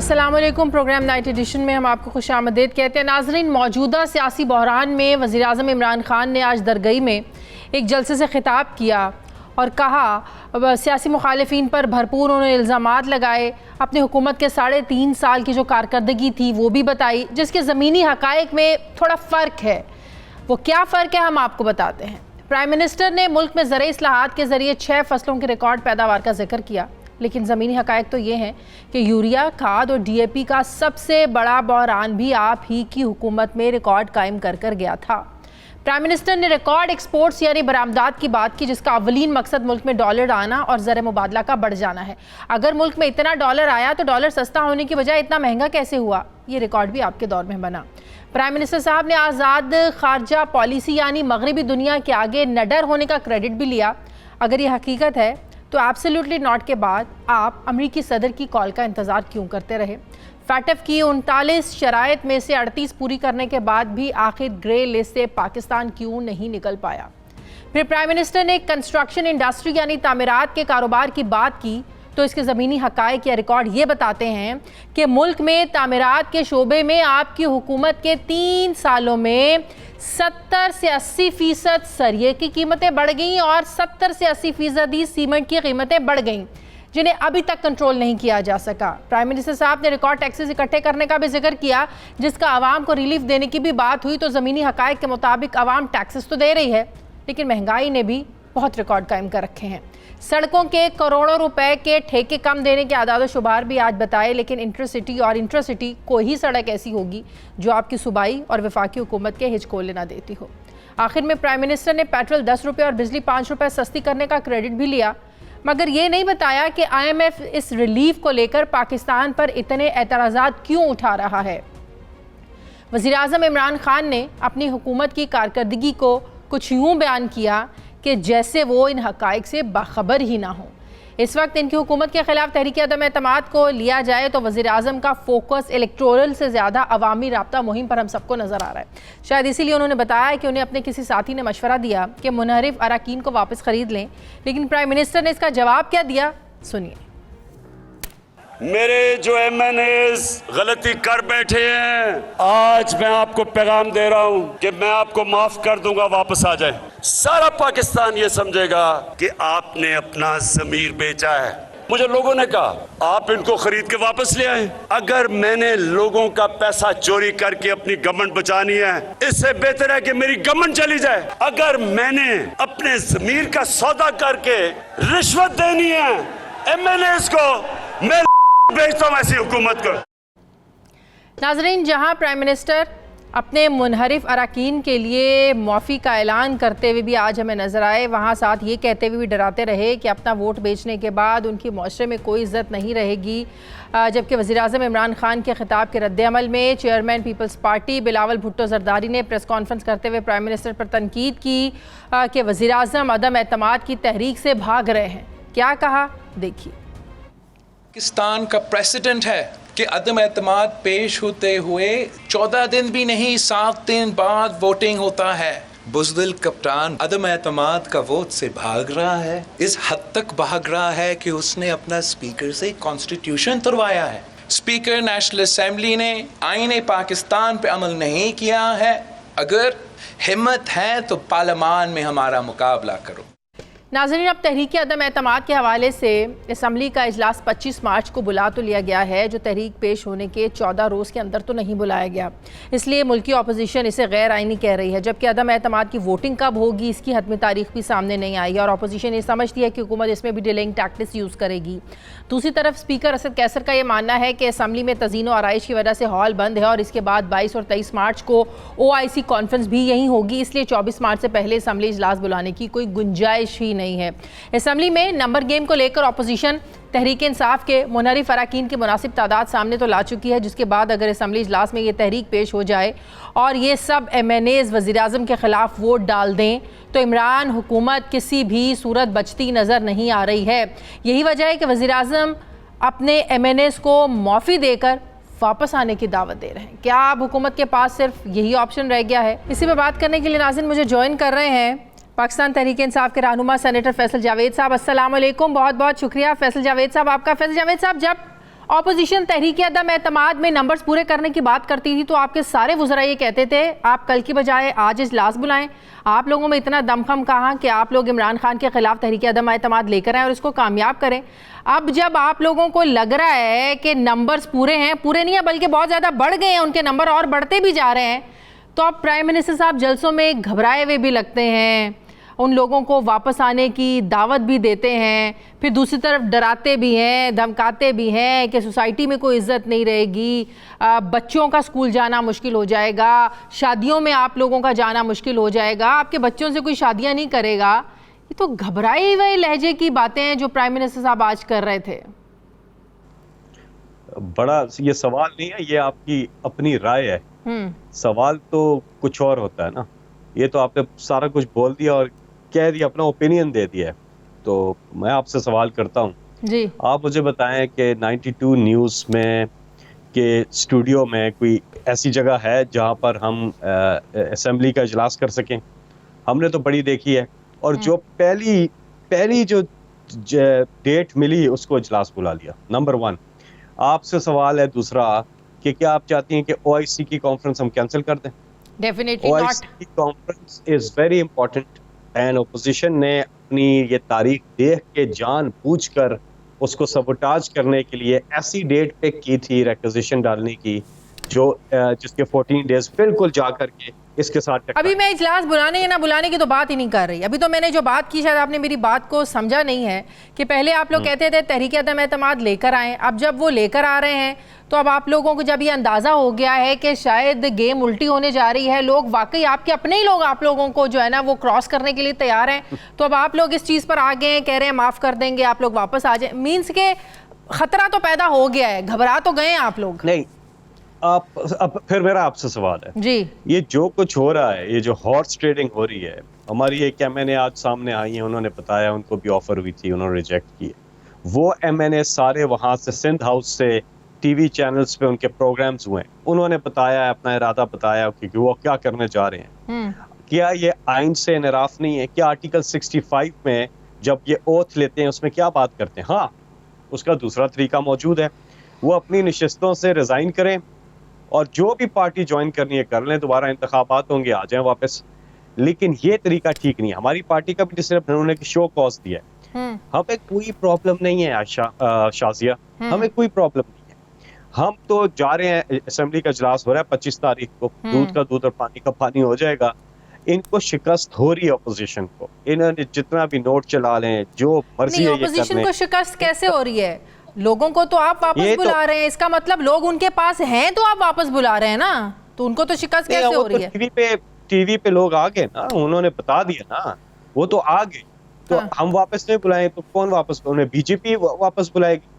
अस्सलाम वालेकुम। Programme night addition में हम आपको खुश आमदीद कहते हैं। नाजरीन, मौजूदा सियासी बहरान में वज़ीर आज़म इमरान खान ने आज दरगई में एक जलसे से ख़िताब किया और कहा, सियासी मुखालिफिन पर भरपूर उन्होंने इल्ज़ामात लगाए, अपनी हुकूमत के 3.5 साल की जो कारकर्दगी थी वो भी बताई, जिसके ज़मीनी हक़ाइक़ में थोड़ा फ़र्क है। वो क्या फ़र्क है हम आपको बताते हैं। प्राइम मिनिस्टर ने मुल्क में ज़राई इस्लाहात के ज़रिए 6 फसलों के रिकॉर्ड पैदावार का जिक्र किया, लेकिन ज़मीनी हक़ाइक़ तो ये हैं कि यूरिया, खाद और DAP का सबसे बड़ा बहरान भी आप ही की हुकूमत में रिकॉर्ड कायम कर गया था। प्राइम मिनिस्टर ने रिकॉर्ड एक्सपोर्ट्स यानी बरामदात की बात की, जिसका अवलीन मकसद मुल्क में डॉलर आना और ज़र मुबादला का बढ़ जाना है। अगर मुल्क में इतना डॉलर आया तो डॉलर सस्ता होने की बजाय इतना महंगा कैसे हुआ? ये रिकॉर्ड भी आपके दौर में बना। प्राइम मिनिस्टर साहब ने आज़ाद खारजा पॉलिसी यानी मगरबी दुनिया के आगे नडर होने का क्रेडिट भी लिया। अगर ये हकीकत है तो एब्सोल्युटली नॉट के बाद आप अमरीकी सदर की कॉल का इंतज़ार क्यों करते रहे? फैटफ की 39 शराइत में से 38 पूरी करने के बाद भी आखिर ग्रे लिस्ट से पाकिस्तान क्यों नहीं निकल पाया? फिर प्राइम मिनिस्टर ने कंस्ट्रक्शन इंडस्ट्री यानी तामीरात के कारोबार की बात की तो इसके ज़मीनी हक़ाइक़ या रिकॉर्ड ये बताते हैं कि मुल्क में तामीरात के शोबे में आपकी हुकूमत के 3 सालों में 70 से 80% सरिये की कीमतें बढ़ गईं और 70 से 80% सीमेंट की कीमतें बढ़ गईं, जिन्हें अभी तक कंट्रोल नहीं किया जा सका। प्राइम मिनिस्टर साहब ने रिकॉर्ड टैक्सेस इकट्ठे करने का भी जिक्र किया, जिसका आवाम को रिलीफ देने की भी बात हुई। तो ज़मीनी हक़ाइक़ के मुताबिक आवाम टैक्सेस तो दे रही है, लेकिन महंगाई ने भी बहुत रिकॉर्ड कायम कर रखे हैं। सड़कों के करोड़ों रुपए के ठेके कम देने के आदाद शुमार भी आज बताए, लेकिन इंटरसिटी और इंट्रासिटी कोई ही सड़क ऐसी होगी जो आपकी सूबाई और वफाकी हुकूमत के हिचकोले ना देती हो। आखिर में प्राइम मिनिस्टर ने पेट्रोल 10 रुपये और बिजली 5 रुपये सस्ती करने का क्रेडिट भी लिया, मगर ये नहीं बताया कि IMF इस रिलीफ को लेकर पाकिस्तान पर इतने एतराज़ात क्यों उठा रहा है। वज़ीर आज़म इमरान खान ने अपनी हुकूमत की कारकर्दगी को कुछ यूँ बयान किया कि जैसे वो इन हक़ाइक़ से बाखबर ही ना हो। इस वक्त इनकी हुकूमत के ख़िलाफ़ तहरीक अदम एतमाद को लिया जाए तो वज़ीर आज़म का फोकस इलेक्टोरल से ज़्यादा अवामी राब्ता मुहिम पर हम सबको नज़र आ रहा है। शायद इसीलिए उन्होंने बताया कि उन्हें अपने किसी साथी ने मशवरा दिया कि मुनहरिफ अराकीन को वापस ख़रीद लें, लेकिन प्राइम मिनिस्टर ने इसका जवाब क्या दिया, सुनिए। मेरे जो MNAs गलती कर बैठे हैं, आज मैं आपको पैगाम दे रहा हूं कि मैं आपको माफ कर दूंगा, वापस आ जाए। सारा पाकिस्तान ये समझेगा कि आपने अपना ज़मीर बेचा है। मुझे लोगों ने कहा आप इनको खरीद के वापस ले आए। अगर मैंने लोगों का पैसा चोरी करके अपनी गवर्नमेंट बचानी है, इससे बेहतर है कि मेरी गवर्नमेंट चली जाए। अगर मैंने अपने ज़मीर का सौदा करके रिश्वत देनी है MNAs को, मैं भेजता हूं ऐसी हुकूमत को। नाज़रीन, जहां प्राइम मिनिस्टर अपने मुनहरिफ अराकीन के लिए माफ़ी का ऐलान करते हुए भी आज हमें नज़र आए, वहाँ साथ ये कहते हुए भी डराते रहे कि अपना वोट बेचने के बाद उनकी मुआशरे में कोई इज़्ज़त नहीं रहेगी। जबकि वज़ीर आज़म इमरान खान के ख़िताब के रद्द-ए-अमल में चेयरमैन पीपल्स पार्टी बिलावल भुट्टो ज़रदारी ने प्रेस कॉन्फ्रेंस करते हुए प्राइम मिनिस्टर पर तनकीद की कि वज़ीर आज़म अदम एतमाद की तहरीक से भाग रहे हैं। क्या कहा, देखिए। पाकिस्तान का प्रेसिडेंट है कि अदम एतमाद पेश होते हुए 14 दिन भी नहीं 7 दिन बाद वोटिंग होता है। बुज़दिल कप्तान अदम एतमाद का वोट से भाग रहा है। इस हद तक भाग रहा है कि उसने अपना स्पीकर से कॉन्स्टिट्यूशन तुड़वाया है। स्पीकर नेशनल असेंबली ने आईने पाकिस्तान पे अमल नहीं किया है। अगर हिम्मत है तो पार्लियामान में हमारा मुकाबला करो। नाज़रीन, अब तहरीक अदम एतमाद के हवाले से असम्बली का इजलास 25 मार्च को बुला तो लिया गया है, जो तहरीक पेश होने के 14 रोज़ के अंदर तो नहीं बुलाया गया। इसलिए मुल्की अपोजिशन इसे गैर आइनी कह रही है, जबकि अदम एतमाद की वोटिंग कब होगी इसकी हतमी तारीख भी सामने नहीं आई है और अपोजिशन ये समझती है कि हुकूमत इसमें भी डिलेइंग टैक्टिक्स यूज़ करेगी। दूसरी तरफ स्पीकर असद कैसर का ये मानना है कि असम्बली में तज़ीन व आराइश की वजह से हॉल बंद है और इसके बाद 22 और 23 मार्च को OIC कॉन्फ्रेंस भी यहीं होगी, इसलिए 24 मार्च से पहले असम्बली इजलास बुलाने की कोई गुंजाइश ही नहीं है। असम्बली में नंबर गेम को लेकर अपोजिशन तहरीक इंसाफ के मुनहरिफ अराकीन की मुनासिब तादाद सामने तो ला चुकी है, जिसके बाद अगर असम्बली इजलास में ये तहरीक पेश हो जाए और ये सब MNAs वज़ीर आज़म के ख़िलाफ़ वोट डाल दें तो इमरान हुकूमत किसी भी सूरत बचती नज़र नहीं आ रही है। यही वजह है कि वज़ीर आज़म अपने MNAs को माफ़ी देकर वापस आने की दावत दे रहे हैं। क्या अब हुकूमत के पास सिर्फ यही ऑप्शन रह गया है? इसी पर बात करने के लिए नाज़रीन मुझे ज्वाइन कर रहे हैं पाकिस्तान तहरीक इंसाफ के रहनुमा सेनेटर फैसल जावेद साहब। अस्सलाम वालेकुम, बहुत बहुत शुक्रिया फैसल जावेद साहब आपका। फैसल जावेद साहब, जब اپوزیشن تحریک عدم اعتماد میں نمبرز پورے کرنے کی بات کرتی تھی تو آپ کے سارے وزراء یہ کہتے تھے آپ کل کی بجائے آج اجلاس بلائیں. آپ لوگوں میں اتنا دم خم کہا کہ آپ لوگ عمران خان کے خلاف تحریک عدم اعتماد لے کر آئیں اور اس کو کامیاب کریں. اب جب آپ لوگوں کو لگ رہا ہے کہ نمبرز پورے ہیں, پورے نہیں ہیں بلکہ بہت زیادہ بڑھ گئے ہیں, ان کے نمبر اور بڑھتے بھی جا رہے ہیں, تو اب پرائم منسٹر صاحب جلسوں میں گھبرائے ہوئے بھی لگتے ہیں, ان لوگوں کو واپس آنے کی دعوت بھی دیتے ہیں, پھر دوسری طرف ڈراتے بھی ہیں, دھمکاتے بھی ہیں کہ سوسائٹی میں کوئی عزت نہیں رہے گی, بچوں کا اسکول جانا مشکل ہو جائے گا, شادیوں میں آپ لوگوں کا جانا مشکل ہو جائے گا, آپ کے بچوں سے کوئی شادیاں نہیں کرے گا. یہ تو گھبرائے ہوئے لہجے کی باتیں ہیں جو پرائم منسٹر صاحب آج کر رہے تھے. بڑا یہ سوال نہیں ہے, یہ آپ کی اپنی رائے ہے. سوال تو کچھ اور ہوتا ہے نا. یہ تو آپ نے سارا کچھ بول دیا اور کہہ دیا, اپنا اوپینین دے دیا ہے. تو میں آپ سے سوال کرتا ہوں جی, آپ مجھے بتائیں کہ 92 نیوز میں کہ اسٹوڈیو میں کوئی ایسی جگہ ہے جہاں پر ہم اسمبلی کا اجلاس کر سکیں. ہم نے تو بڑی دیکھی ہے, اور جو پہلی جو ڈیٹ ملی اس کو اجلاس بلا لیا. نمبر 1. آپ سے سوال ہے دوسرا کہ کیا آپ چاہتی ہیں کہ OIC کی کانفرنس ہم کینسل کر دیں؟ Definitely OIC not. کی conference is very important and opposition نے اپنی یہ تاریخ دیکھ کے جان بوجھ کر اس کو سبوٹاج کرنے کے لیے ایسی ڈیٹ پک کی تھی ریکوزیشن ڈالنے کی جو جس کے 14 ڈیز بالکل جا کر کے اس کے ساتھ ابھی میں اجلاس بلانے یا نہ بلانے کی تو بات ہی نہیں کر رہی. ابھی تو میں نے جو بات کی شاید آپ نے میری بات کو سمجھا نہیں ہے کہ پہلے آپ لوگ کہتے تھے تحریک عدم اعتماد لے کر آئیں. اب جب وہ لے کر آ رہے ہیں تو اب آپ لوگوں کو جب یہ اندازہ ہو گیا ہے کہ شاید گیم الٹی ہونے جا رہی ہے, لوگ واقعی آپ کے اپنے ہی لوگ آپ لوگوں کو جو ہے نا وہ کراس کرنے کے لیے تیار ہیں, تو اب آپ لوگ اس چیز پر آ گئے ہیں, کہہ رہے ہیں معاف کر دیں گے, آپ لوگ واپس آ جائیں. مینس کہ خطرہ تو پیدا ہو گیا ہے, گھبرا تو گئے ہیں آپ لوگ. نہیں, اب پھر میرا آپ سے سوال ہے جی, یہ جو کچھ ہو رہا ہے, یہ جو ہارس ٹریڈنگ ہو رہی ہے ہماری, یہ کیا میں نے آج سامنے آئی ہیں, انہوں نے بتایا ان کو بھی آفر ہوئی تھی, انہوں نے ریجیکٹ کی. وہ MNA سارے وہاں سے سندھ ہاؤس سے ٹی وی چینلز پہ ان کے پروگرامز ہوئے, انہوں نے بتایا, اپنا ارادہ بتایا کہ وہ کیا کرنے جا رہے ہیں. کیا یہ آئین سے انحراف نہیں ہے؟ کیا آرٹیکل 65 میں جب یہ اوتھ لیتے ہیں اس میں کیا بات کرتے ہیں؟ ہاں, اس کا دوسرا طریقہ موجود ہے, وہ اپنی نشستوں سے ریزائن کریں اور جو بھی پارٹی جوائن کرنی ہے کر لیں, دوبارہ انتخابات ہوں گے آ جائیں واپس. لیکن یہ طریقہ ٹھیک نہیں ہے. ہماری پارٹی کا بھی ڈسپلن انہوں نے شو کاز دیا ہے. ہمیں کوئی پرابلم نہیں ہے شازیہ, ہمیں کوئی پرابلم نہیں ہے. ہم تو جا رہے ہیں, اسمبلی کا اجلاس ہو رہا ہے 25 تاریخ کو, دودھ کا دودھ اور پانی کا پانی ہو جائے گا. ان کو شکست ہو رہی ہے اپوزیشن کو, انہوں نے جتنا بھی نوٹ چلا لیں, جو مرضی ہے یہ کرنے. اپوزیشن کو شکست کیسے ہو رہی ہے؟ لوگوں کو تو آپ واپس بلا رہے ہیں, اس کا مطلب لوگ ان کے پاس ہیں تو آپ واپس بلا رہے ہیں نا, تو ان کو تو شکست کیسے ہو رہی ہے؟ ٹی وی پہ لوگ آ گئے نا, انہوں نے بتا دیا نا, وہ تو آ گئے. تو ہم واپس نہیں بلائیں تو کون واپس, انہیں BJP واپس بلائے گی.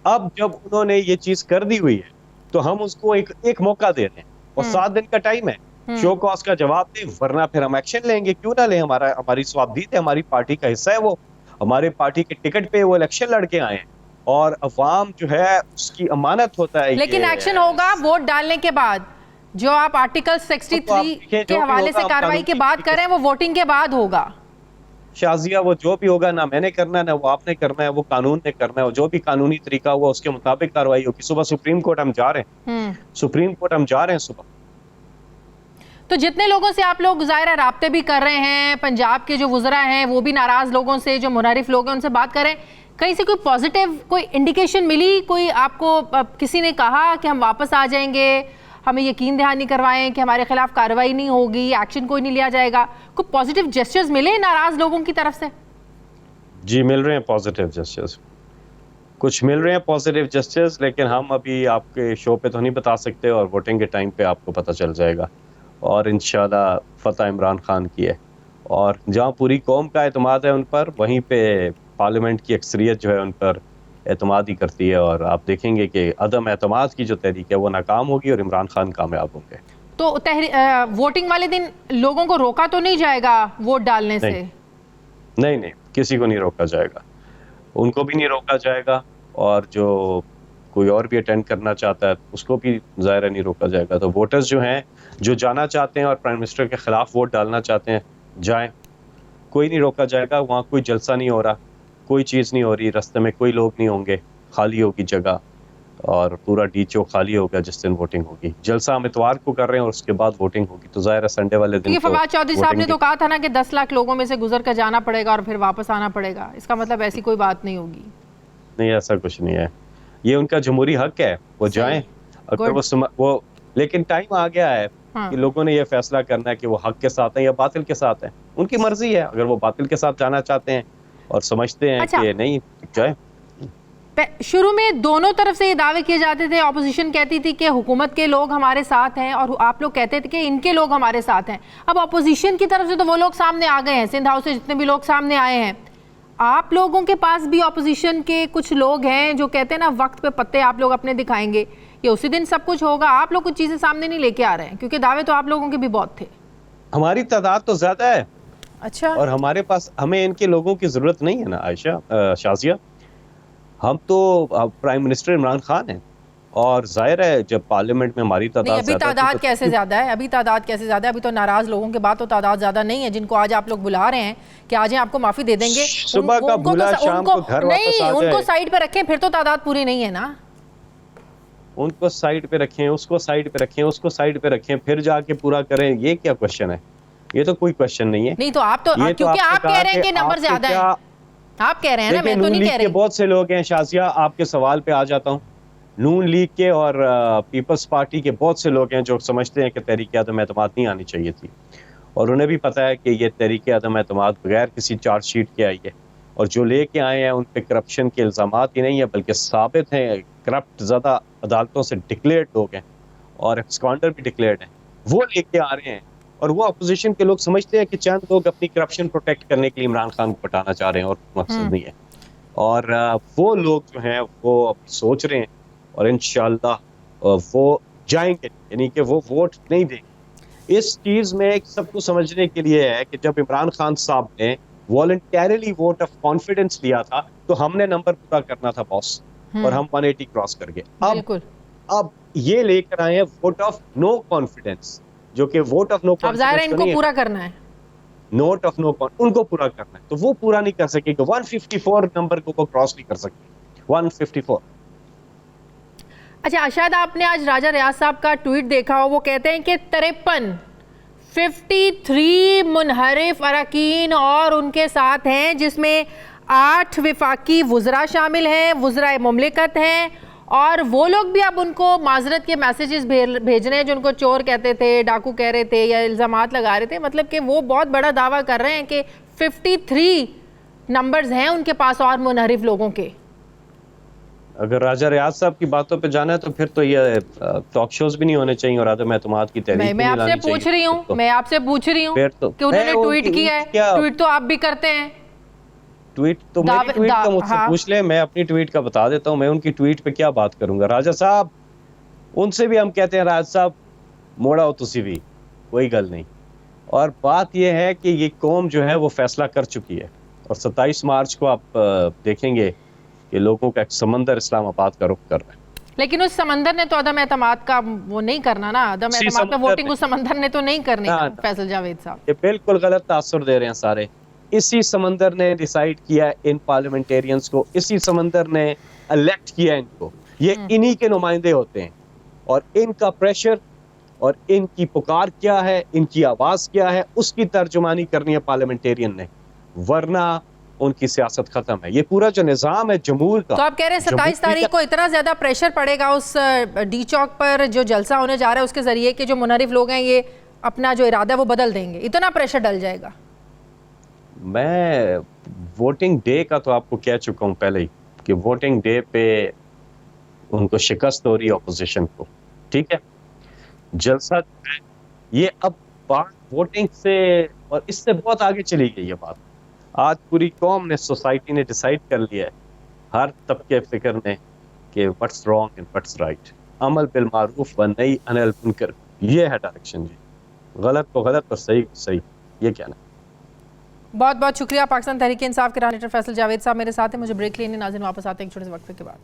اب جب انہوں نے یہ چیز کر دی ہوئی ہے تو ہم اس کو ایک موقع دے دیں, اور 7 دن کا ٹائم ہے, شو کاز کا جواب دیں, ورنہ پھر ہم ایکشن لیں گے. کیوں نہ لیں؟ ہماری سوابدید ہے, ہماری پارٹی کا حصہ ہے, وہ ہمارے پارٹی کے ٹکٹ پہ وہ الیکشن لڑ کے آئے ہیں, اور عوام جو ہے اس کی امانت ہوتا ہے. لیکن ایکشن ہوگا ووٹ ڈالنے کے بعد. جو آپ آرٹیکل 63 کے حوالے سے کارروائی کی بات کر رہے ہیں وہ ووٹنگ کے بعد ہوگا. شازیہ, وہ جو بھی ہوگا نہ میں نے کرنا ہے نہ وہ آپ نے کرنا ہے, وہ قانون نے کرنا ہے. جو بھی قانونی طریقہ ہوا اس کے مطابق کارروائی ہوگی. صبح سپریم کورٹ ہم جا رہے ہیں, سپریم کورٹ ہم جا رہے ہیں صبح. تو جتنے لوگوں سے آپ لوگ ظاہرہ رابطے بھی کر رہے ہیں, پنجاب کے جو وزراء ہیں وہ بھی ناراض لوگوں سے, جو منحرف لوگ ہیں ان سے بات کریں, کہیں سے کوئی پازیٹیو کوئی انڈیکیشن ملی؟ کوئی آپ کو کسی نے کہا کہ ہم واپس آ جائیں گے, ہمیں یقین دہانی کروائیں کہ ہمارے خلاف کارروائی نہیں ہوگی, ایکشن کوئی نہیں لیا جائے گا؟ کوئی پازیٹیو جسچرز ملے ناراض لوگوں کی طرف سے؟ جی مل رہے ہیں پازیٹیو جسچرز, کچھ مل رہے ہیں پازیٹیو جسچرز, لیکن ہم ابھی آپ کے شو پہ تو نہیں بتا سکتے, اور ووٹنگ کے ٹائم پہ آپ کو پتہ چل جائے گا. اور انشاءاللہ فتح عمران خان کی ہے, اور جہاں پوری قوم کا اعتماد ہے ان پر, وہیں پہ پارلیمنٹ کی اکثریت جو ہے ان پر اعتماد ہی کرتی ہے. اور آپ دیکھیں گے کہ عدم اعتماد کی جو تحریک ہے وہ ناکام ہوگی اور عمران خان کامیاب ہوں گے. تو ووٹنگ والے دن لوگوں کو روکا تو نہیں جائے گا ووٹ ڈالنے سے؟ نہیں, کسی کو نہیں روکا جائے گا, ان کو بھی نہیں روکا جائے گا, اور جو کوئی اور بھی اٹینڈ کرنا چاہتا ہے اس کو بھی ظاہر نہیں روکا جائے گا. تو ووٹرز جو ہیں جو جانا چاہتے ہیں اور پرائم منسٹر کے خلاف ووٹ ڈالنا چاہتے ہیں جائیں, کوئی نہیں روکا جائے گا. وہاں کوئی جلسہ نہیں ہو رہا, کوئی چیز نہیں ہو رہی, رستے میں کوئی لوگ نہیں ہوں گے, خالی ہوگی جگہ. اور پورا ڈیچو خالی ہوگا جس دن ووٹنگ ہوگی. جلسہ ہم اتوار کو کر رہے ہیں اور اس کے بعد ووٹنگ ہوگی, تو ظاہر ہے سنڈے والے دن. یہ فواد چودھری صاحب نے تو کہا تھا نا کہ 10 لاکھ لوگوں میں سے گزر کر جانا پڑے گا اور پھر واپس آنا پڑے گا, اس کا مطلب ایسی کوئی بات نہیں ہوگی. نہیں, ایسا کچھ نہیں ہے, یہ ان کا جمہوری حق ہے, وہ جائیں اگر وہ لیکن ٹائم آ گیا ہے کہ لوگوں نے یہ فیصلہ کرنا ہے کہ وہ حق کے ساتھ ہیں یا باطل کے ساتھ ہیں. ان کی مرضی ہے, اگر وہ باطل کے ساتھ جانا چاہتے ہیں اور سمجھتے ہیں کہ نہیں جائیں. شروع میں دونوں طرف سے یہ دعوے کیے جاتے تھے, اپوزیشن کہتی تھی کہ حکومت کے لوگ ہمارے ساتھ ہیں اور آپ لوگ کہتے تھے کہ ان کے لوگ ہمارے ساتھ ہیں. اب اپوزیشن کی طرف سے تو وہ لوگ سامنے آ گئے ہیں, سندھ ہاؤس سے جتنے بھی لوگ سامنے آئے ہیں. آپ لوگوں کے پاس بھی اپوزیشن کے کچھ لوگ ہیں جو کہتے ہیں نا وقت پہ پتے آپ لوگ اپنے دکھائیں گے, یہ اسی دن سب کچھ ہوگا. آپ لوگ کچھ چیزیں سامنے نہیں لے کے آ رہے ہیں کیونکہ دعوے تو آپ لوگوں کے بھی بہت تھے. ہماری تعداد تو زیادہ ہے, اچھا, اور ہمارے پاس ہمیں ان کے لوگوں کی ضرورت نہیں ہے نا عائشہ شازیہ. ہم تو پرائم منسٹر عمران خان ہیں اور ظاہر ہے جب پارلیمنٹ میں ہماری تعداد ابھی تعداد کیسے زیادہ ہے, ابھی تعداد کیسے زیادہ ہے, ابھی تو ناراض لوگوں کے بعد تو تعداد زیادہ نہیں ہے جن کو آج آپ لوگ بلا رہے ہیں کہ آج آپ کو معافی دے دیں گے. صبح کا بھولا شام کو گھر واپس آ جائے. ان کو سائیڈ پہ رکھیں, پھر تو تعداد پوری نہیں ہے نا. ان کو سائیڈ پہ رکھیں, اس کو سائیڈ پہ رکھیں, اس کو سائیڈ پہ رکھیں, پھر جا کے پورا کریں, یہ کیا کوشچن ہے؟ یہ تو کوئی کوشچن نہیں ہے. نہیں تو آپ تو کیونکہ آپ کہہ رہے ہیں کہ نمبر زیادہ ہیں, آپ کہہ رہے ہیں نا, میں تو نہیں کہہ رہی. بہت سے لوگ ہیں شازیہ, آپ کے سوال پہ آ جاتا ہوں. نون لیگ کے اور پیپلز پارٹی کے بہت سے لوگ ہیں جو سمجھتے ہیں کہ تحریک عدم اعتماد نہیں آنی چاہیے تھی, اور انہیں بھی پتا ہے کہ یہ تحریک عدم اعتماد بغیر کسی چارج شیٹ کے آئی ہے, اور جو لے کے آئے ہیں ان پہ کرپشن کے الزامات ہی نہیں ہیں بلکہ ثابت ہیں, کرپٹ زیادہ عدالتوں سے ڈکلیئرڈ لوگ ہیں اور ایکسکانڈر بھی ڈکلیئرڈ ہیں, وہ لے کے آ رہے ہیں. اور وہ اپوزیشن کے لوگ سمجھتے ہیں کہ چند لوگ اپنی کرپشن پروٹیکٹ کرنے کے لیے عمران خان کو پٹانا چاہ رہے ہیں, اور مقصد نہیں ہے. اور وہ لوگ جو ہیں وہ سوچ رہے ہیں اور انشاءاللہ وہ جائیں گے, یعنی کہ وہ ووٹ نہیں دیں گے. اس چیز میں سب کو سمجھنے کے لیے ہے کہ جب عمران خان صاحب نے والنٹیرلی ووٹ آف کانفیڈنس لیا تھا تو ہم نے نمبر پورا کرنا تھا باس, اور ہم 180 کراس کر گئے. اب یہ لے کر آئے ہیں ووٹ آف نو کانفیڈنس, جو کہ ووٹ آف نو اب ظاہر ہے ان کو پورا کرنا ہے, نوٹ آف نو ان کو پورا کرنا ہے, تو وہ پورا نہیں کر سکے گا. 154 نمبر کو کراس نہیں کر سکتے, 154. اچھا, شاید آپ نے آج راجہ ریاض صاحب کا ٹویٹ دیکھا ہو, وہ کہتے ہیں کہ 53 منحرف اراکین اور ان کے ساتھ ہیں, جس میں 8 وفاقی وزراء شامل ہیں, وزراء مملکت ہیں, اور وہ لوگ بھی اب ان کو معذرت کے میسیجز بھیج رہے ہیں جو ان کو چور کہتے تھے, ڈاکو کہہ رہے تھے یا الزامات لگا رہے تھے. مطلب کہ وہ بہت بڑا دعویٰ کر رہے ہیں کہ 53 نمبرز ہیں ان کے پاس اور منحرف لوگوں کے. اگر راجہ ریاض صاحب کی باتوں پہ جانا ہے تو پھر تو یہ ٹاک شوز بھی نہیں ہونے چاہیے اور عدم اعتماد کی تحریک. میں آپ سے پوچھ رہی ہوں کہ انہوں نے ٹویٹ کیا ہے, ٹویٹ تو آپ بھی کرتے ہیں. ٹویٹ تو میری ٹویٹ کا مجھ سے پوچھ لیں, میں اپنی ٹویٹ کا بتا دیتا ہوں. میں ان کی ٹویٹ پہ کیا بات کروں گا؟ راجہ صاحب, ان سے بھی ہم کہتے ہیں راجہ صاحب موڑا ہو تسی بھی, کوئی گل نہیں. اور بات یہ ہے کہ یہ قوم جو ہے وہ فیصلہ کر چکی ہے, اور 27 مارچ کو آپ دیکھیں گے کہ لوگوں کا ایک سمندر اسلام آباد کا رخ کر رہا ہے. لیکن اس سمندر نے تو عدم اعتماد کا وہ نہیں کرنا نا, عدم اعتماد پہ ووٹنگ اس سمندر نے تو نہیں کرنی. فیصل جاوید صاحب یہ بالکل غلط تاثر دے رہے ہیں سارے. اسی سمندر نے ڈیسائیڈ کیا ان پارلیمنٹیرینز کو, اسی سمندر نے الیکٹ کیا ان کو, یہ انہی کے نمائندے ہوتے ہیں, اور ان کا پریشر اور ان کی پکار کیا ہے, ان کی آواز کیا ہے, اس کی ترجمانی کرنی ہے پارلیمنٹیرین نے, ورنہ ان کی سیاست ختم ہے. یہ پورا جو نظام ہے جمہور کا. تو آپ کہہ رہے ہیں 27 تاریخ کو اتنا زیادہ پریشر پڑے گا اس ڈی چوک پر جو جلسہ ہونے جا رہا ہے اس کے ذریعے کہ جو منحرف لوگ ہیں یہ اپنا جو ارادہ ہے وہ بدل دیں گے, اتنا پریشر ڈل جائے گا. میں ووٹنگ ڈے کا تو آپ کو کہہ چکا ہوں پہلے ہی کہ ووٹنگ ڈے پہ ان کو شکست ہو رہی ہے اپوزیشن کو, ٹھیک ہے. جلسہ یہ اب بات ووٹنگ سے اور اس سے بہت آگے چلی گئی ہے بات. آج پوری قوم نے, سوسائٹی نے ڈیسائیڈ کر لیا ہے, ہر طبقے فکر نے, کہ what's wrong and what's right. عمل بالمعروف و نہی عن المنکر, یہ ہے ڈائریکشن جی. غلط تو غلط اور صحیح صحیح, یہ کہنا ہے. بہت بہت شکریہ. پاکستان تحریک انصاف کے رانیٹر فیصل جاوید صاحب میرے ساتھ ہیں. مجھے بریک لینے, ناظرین واپس آتے ہیں ایک چھوٹے سے وقفے کے بعد.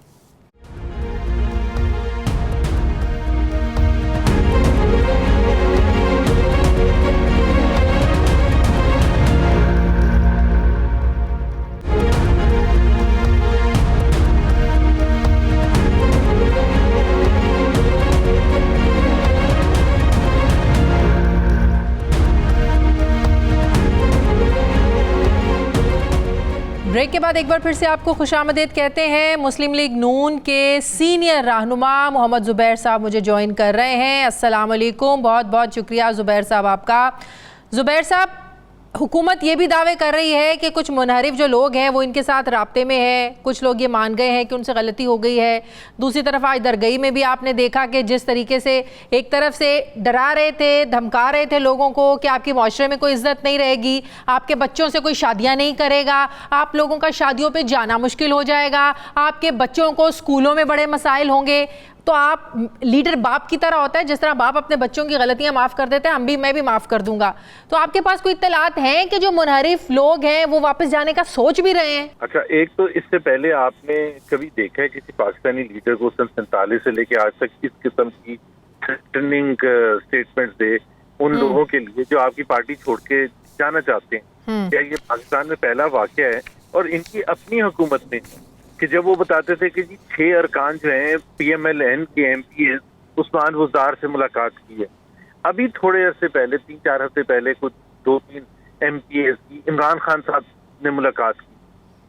ब्रेक के बाद एक बार फिर से आपको खुशामदीद कहते हैं। मुस्लिम लीग नून के सीनियर रहनुमा मोहम्मद ज़ुबैर साहब मुझे ज्वाइन कर रहे हैं। अस्सलाम वालेकुम, बहुत बहुत शुक्रिया ज़ुबैर साहब आपका। ज़ुबैर साहब, हुकूमत ये भी दावे कर रही है कि कुछ मुनहरिफ जो लोग हैं वो इनके साथ राब्ते में है, कुछ लोग ये मान गए हैं कि उनसे गलती हो गई है। दूसरी तरफ आज दरगई में भी आपने देखा कि जिस तरीके से एक तरफ से डरा रहे थे, धमका रहे थे लोगों को कि आपके माशरे में कोई इज्जत नहीं रहेगी, आपके बच्चों से कोई शादियां नहीं करेगा, आप लोगों का शादियों पे जाना मुश्किल हो जाएगा, आपके बच्चों को स्कूलों में बड़े मसाइल होंगे। तो आप लीडर बाप की तरह होता है, जिस तरह बाप अपने बच्चों की गलतियां माफ़ कर देते हैं, मैं भी माफ़ कर दूंगा। तो आपके पास कोई इत्तलात हैं कि जो मुनहरिफ लोग हैं वो वापस जाने का सोच भी रहे हैं? अच्छा, एक तो इससे पहले आपने कभी देखा है किसी पाकिस्तानी लीडर को सन 47 से लेके आज तक किस किस्म की थ्रेटनिंग स्टेटमेंट दे उन लोगों के लिए जो आपकी पार्टी छोड़ के जाना चाहते हैं? क्या ये पाकिस्तान में पहला वाकया है? और इनकी अपनी हुकूमत में कि जब वो बताते थे कि जी 6 अरकान जो हैं PMLN के MPs उस्मान बुज़दार से मुलाकात की है। अभी थोड़े अरसे पहले 3-4 हफ्ते पहले कुछ 2-3 MPs की इमरान खान साहब ने मुलाकात की।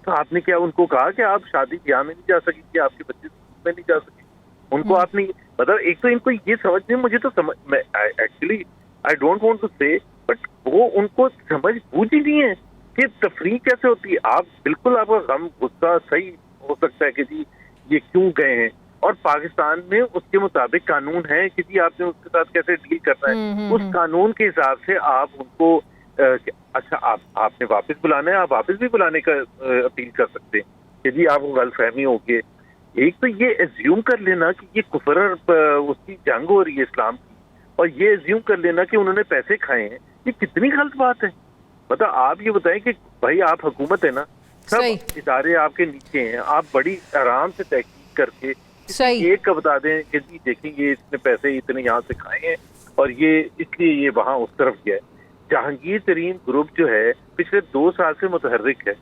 तो आपने क्या उनको कहा कि आप शादी ब्याह में नहीं जा सकेंगे, आपके बच्चे स्कूल में नहीं जा सकेंगे? उनको आपने मतलब एक तो इनको ये समझ नहीं, मुझे तो समझ actually I don't want to say but वो उनको समझ बूझ ही नहीं है कि तफरीक कैसे होती है। आप बिल्कुल आपका गम गुस्सा सही हो सकता है कि जी ये क्यों गए हैं, और पाकिस्तान में उसके मुताबिक कानून है कि जी आपने उसके साथ कैसे डील करना है। उस कानून के हिसाब से आप उनको अच्छा आपने वापस बुलाना है, आप वापस भी बुलाने का अपील कर सकते हैं कि जी आपको गलतफहमी हो गई। एक तो ये एज्यूम कर लेना कि ये कुफर उसकी जंग हो रही है इस्लाम की, और ये एज्यूम कर लेना कि उन्होंने पैसे खाए हैं, ये कितनी गलत बात है। मतलब आप ये बताएं कि भाई आप हुकूमत है ना, सब इदारे आपके नीचे हैं, आप बड़ी आराम से तहकीक करके एक का बता दें कि जी देखेंगे इसने पैसे इतने यहाँ से खाए हैं और ये इसलिए ये वहाँ उस तरफ गया है। जहांगीर तरीन ग्रुप जो है पिछले 2 साल से मुतहर्रिक है।